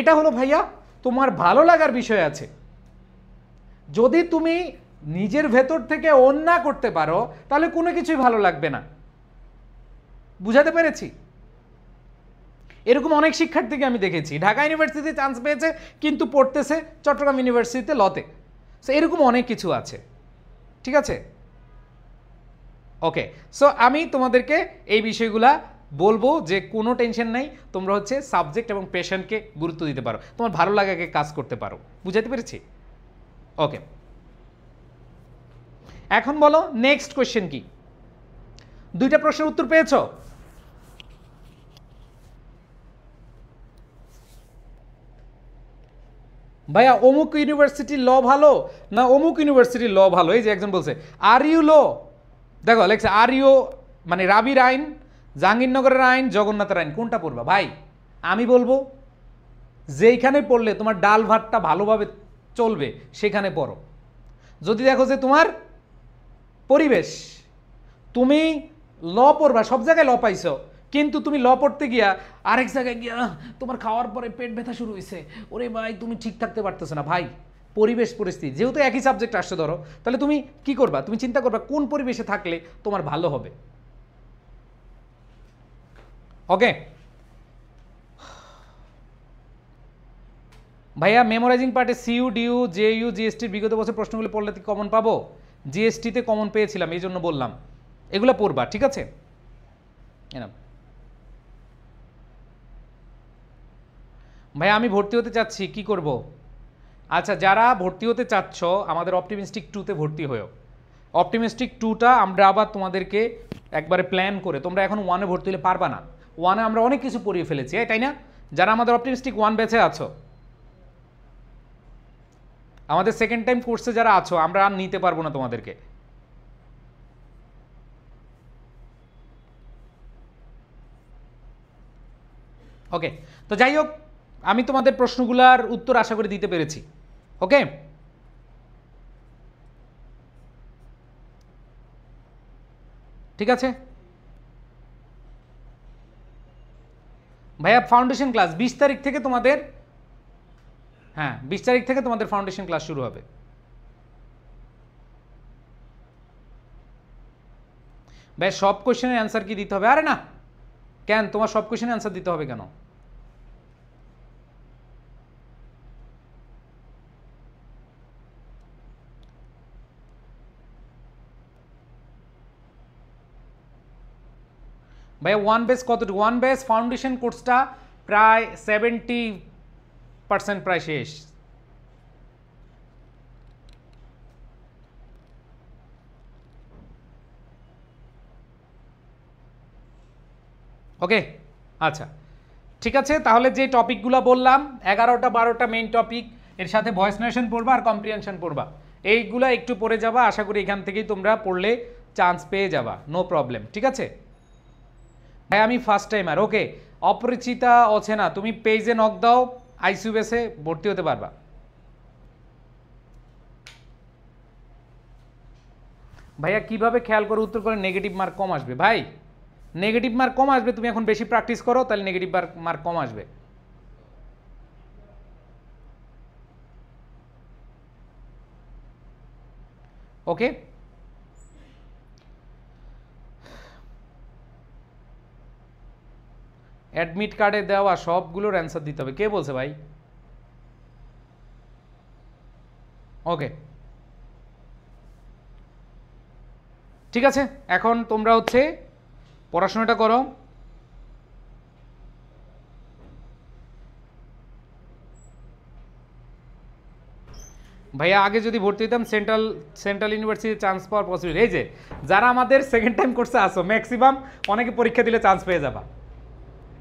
এটা হলো ভাইয়া তোমার ভালো লাগার বিষয় আছে। যদি তুমি নিজের ভেতর থেকে অন্যায় করতে পারো তাহলে কোনো কিছুই ভালো লাগবে না। বুঝাতে পেরেছি? এরকম অনেক শিক্ষার্থীকে আমি দেখেছি ঢাকা ইউনিভার্সিটিতে চান্স পেয়েছে কিন্তু পড়তেছে চট্টগ্রাম ইউনিভার্সিটিতে লতে। সো এরকম অনেক কিছু আছে, ঠিক আছে? ওকে, সো আমি তোমাদেরকে এই বিষয়গুলা বলবো যে কোনো টেনশন নাই, তোমরা হচ্ছে সাবজেক্ট এবং প্যাশনকে গুরুত্ব দিতে পারো, তোমার ভালো লাগাকে কাজ করতে পারো। বুঝাতে পেরেছি? ওকে, এখন বলো নেক্সট কোয়েশ্চেন কি? দুইটা প্রশ্নের উত্তর পেয়েছো? ভাইয়া অমুক ইউনিভার্সিটির ল ভালো না অমুক ইউনিভার্সিটির ল ভালো? এই যে একজন বলছে আর ইউ ল, দেখো লেখছে আর ইউ, মানে রাবির আইন, জাহাঙ্গীরনগরের আইন, জগন্নাথের আইন, কোনটা পড়বা? ভাই আমি বলবো যেইখানে পড়লে তোমার ডাল ভাতটা ভালোভাবে চলবে সেখানে পড়ো। যদি দেখো যে তোমার পরিবেশ, তুমি ল পড়বা, সব জায়গায় ল পাইছো, কিন্তু তুমি ল পড়তে গিয়া আরেক জায়গায় গিয়া তোমার খাওয়ার পরে পেট ব্যথা শুরু হয়েছে, ওরে ভাই তুমি ঠিক থাকতে পারতেছো না। ভাই পরিবেশ পরিস্থিতি, যেহেতু একই সাবজেক্ট আসছে ধরো, তাহলে তুমি কি করবা? তুমি চিন্তা করবা কোন পরিবেশে থাকলে তোমার ভালো হবে। ওকে ভাইয়া, মেমোরাইজিং পার্টে সিইউ, ডিইউ, জেইউ, জিএসটির বিগত বছর প্রশ্নগুলো পড়লে কমন পাবো? জিএসটিতে কমন পেয়েছিলাম, এই জন্য বললাম এগুলো পড়বা, ঠিক আছে? ভাইয়া আমি ভর্তি হতে চাচ্ছি, কি করব? আচ্ছা, যারা ভর্তি হতে চাচ্ছ আমাদের অপটিমিস্টিক 2-তে ভর্তি হয়েও। অপটিমিস্টিক 2টা আমরা আবার তোমাদেরকে একবারে প্ল্যান করে, তোমরা এখন 1-এ ভর্তি হলে পারবা না, 1-এ আমরা অনেক কিছু পড়িয়ে ফেলেছি, তাই না? যারা আমাদের অপটিমিস্টিক 1 ব্যাচে আছো, আমাদের সেকেন্ড টাইম কোর্সে যারা আছো, আমরা আর নিতে পারবো না তোমাদেরকে। ওকে, তো যাই হোক, আমি তোমাদের প্রশ্নগুলোর উত্তর আশা করি দিতে পেরেছি। ওকে, ঠিক আছে ভাইয়া। ফাউন্ডেশন ক্লাস 20 তারিখ থেকে তোমাদের, হ্যাঁ 20 তারিখ থেকে তোমাদের ফাউন্ডেশন ক্লাস শুরু হবে। ভাই সব কোশ্চেনের অ্যান্সার কি দিতে হবে? আরে না, কেন তোমার সব কোশ্চেনের অ্যান্সার দিতে হবে কেন? ভাইয়া ওয়ান বেস কতটুকু? ওয়ান বেস ফাউন্ডেশন কোর্সটা প্রায় 70% প্রায় শেষ। ওকে আচ্ছা ঠিক আছে, তাহলে যে টপিকগুলো বললাম 11টা 12টা মেইন টপিক, এর সাথে ভয়েস নারেশন পড়বা আর কম্প্রিহেনশন পড়বা, এইগুলা একটু পড়ে যাবা, আশা করি এখান থেকেই তোমরা পড়লে চান্স পেয়ে যাবা, নো প্রবলেম। ঠিক আছে ভাই, আমি ফার্স্ট টাইমার। ওকে, অপরিচিতা অচেনা, তুমি পেজে নক দাও, আইসিইউ বেসে ভর্তি হতে পারবা। ভাইয়া কিভাবে খেয়াল করে উত্তর করে নেগেটিভ মার্ক কম আসবে? ভাই নেগেটিভ মার্ক কম আসবে, তুমি এখন বেশি প্র্যাকটিস করো, তাহলে নেগেটিভ মার্ক কম আসবে। ওকে, অ্যাডমিট কার্ডে দেওয়া সবগুলোর অ্যান্সার দিতে হবে, কে বলছে ভাই? ওকে ঠিক আছে, এখন তোমরা হচ্ছে পড়াশোনাটা করো। ভাইয়া আগে যদি ভর্তি হতাম সেন্ট্রাল ইউনিভার্সিটি চান্স পাওয়ার পসিবল। এই যে যারা আমাদের সেকেন্ড টাইম কোর্সে আসো, ম্যাক্সিমাম অনেকে পরীক্ষা দিলে চান্স পেয়ে যাবা,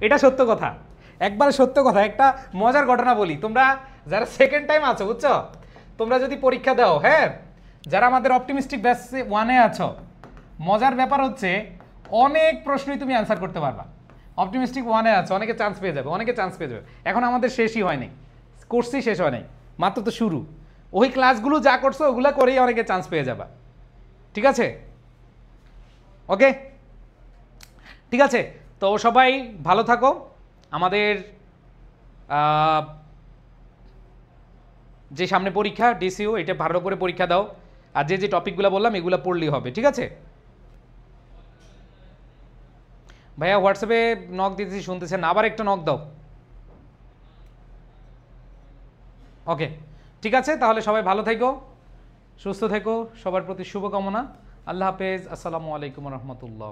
এটা সত্য কথা, একবারে সত্য কথা। একটা মজার ঘটনা বলি, তোমরা যারা সেকেন্ড টাইম আছো বুঝছো, তোমরা যদি পরীক্ষা দাও, হ্যাঁ যারা আমাদের অপটিমিস্টিক ব্যাচ 1-এ আছো, মজার ব্যাপার হচ্ছে অনেক প্রশ্নই তুমি অ্যান্সার করতে পারবা। অপটিমিস্টিক 1-এ আছো, অনেকে চান্স পেয়ে যাবে, অনেকে চান্স পেয়ে যাবে। এখন আমাদের শেষই হয়নি, কোর্সই শেষ হয় নাই, মাত্র তো শুরু। ওই ক্লাসগুলো যা করছো ওগুলো করেই অনেকে চান্স পেয়ে যাবা। ঠিক আছে ওকে ঠিক আছে, তো সবাই ভালো থাকো। আমাদের যে সামনে পরীক্ষা ডিসিউ, এটা ভালো করে পরীক্ষা দাও, আর যে যে টপিকগুলো বললাম এগুলো পড়লেই হবে। ঠিক আছে ভাইয়া, হোয়াটসঅ্যাপে নক দিতেছি, শুনতেছেন, আবার একটা নক দাও। ওকে ঠিক আছে, তাহলে সবাই ভালো থেকো, সুস্থ থেকো, সবার প্রতি শুভকামনা। আল্লাহ হাফেজ, আসসালামু আলাইকুম রহমতুল্লাহ।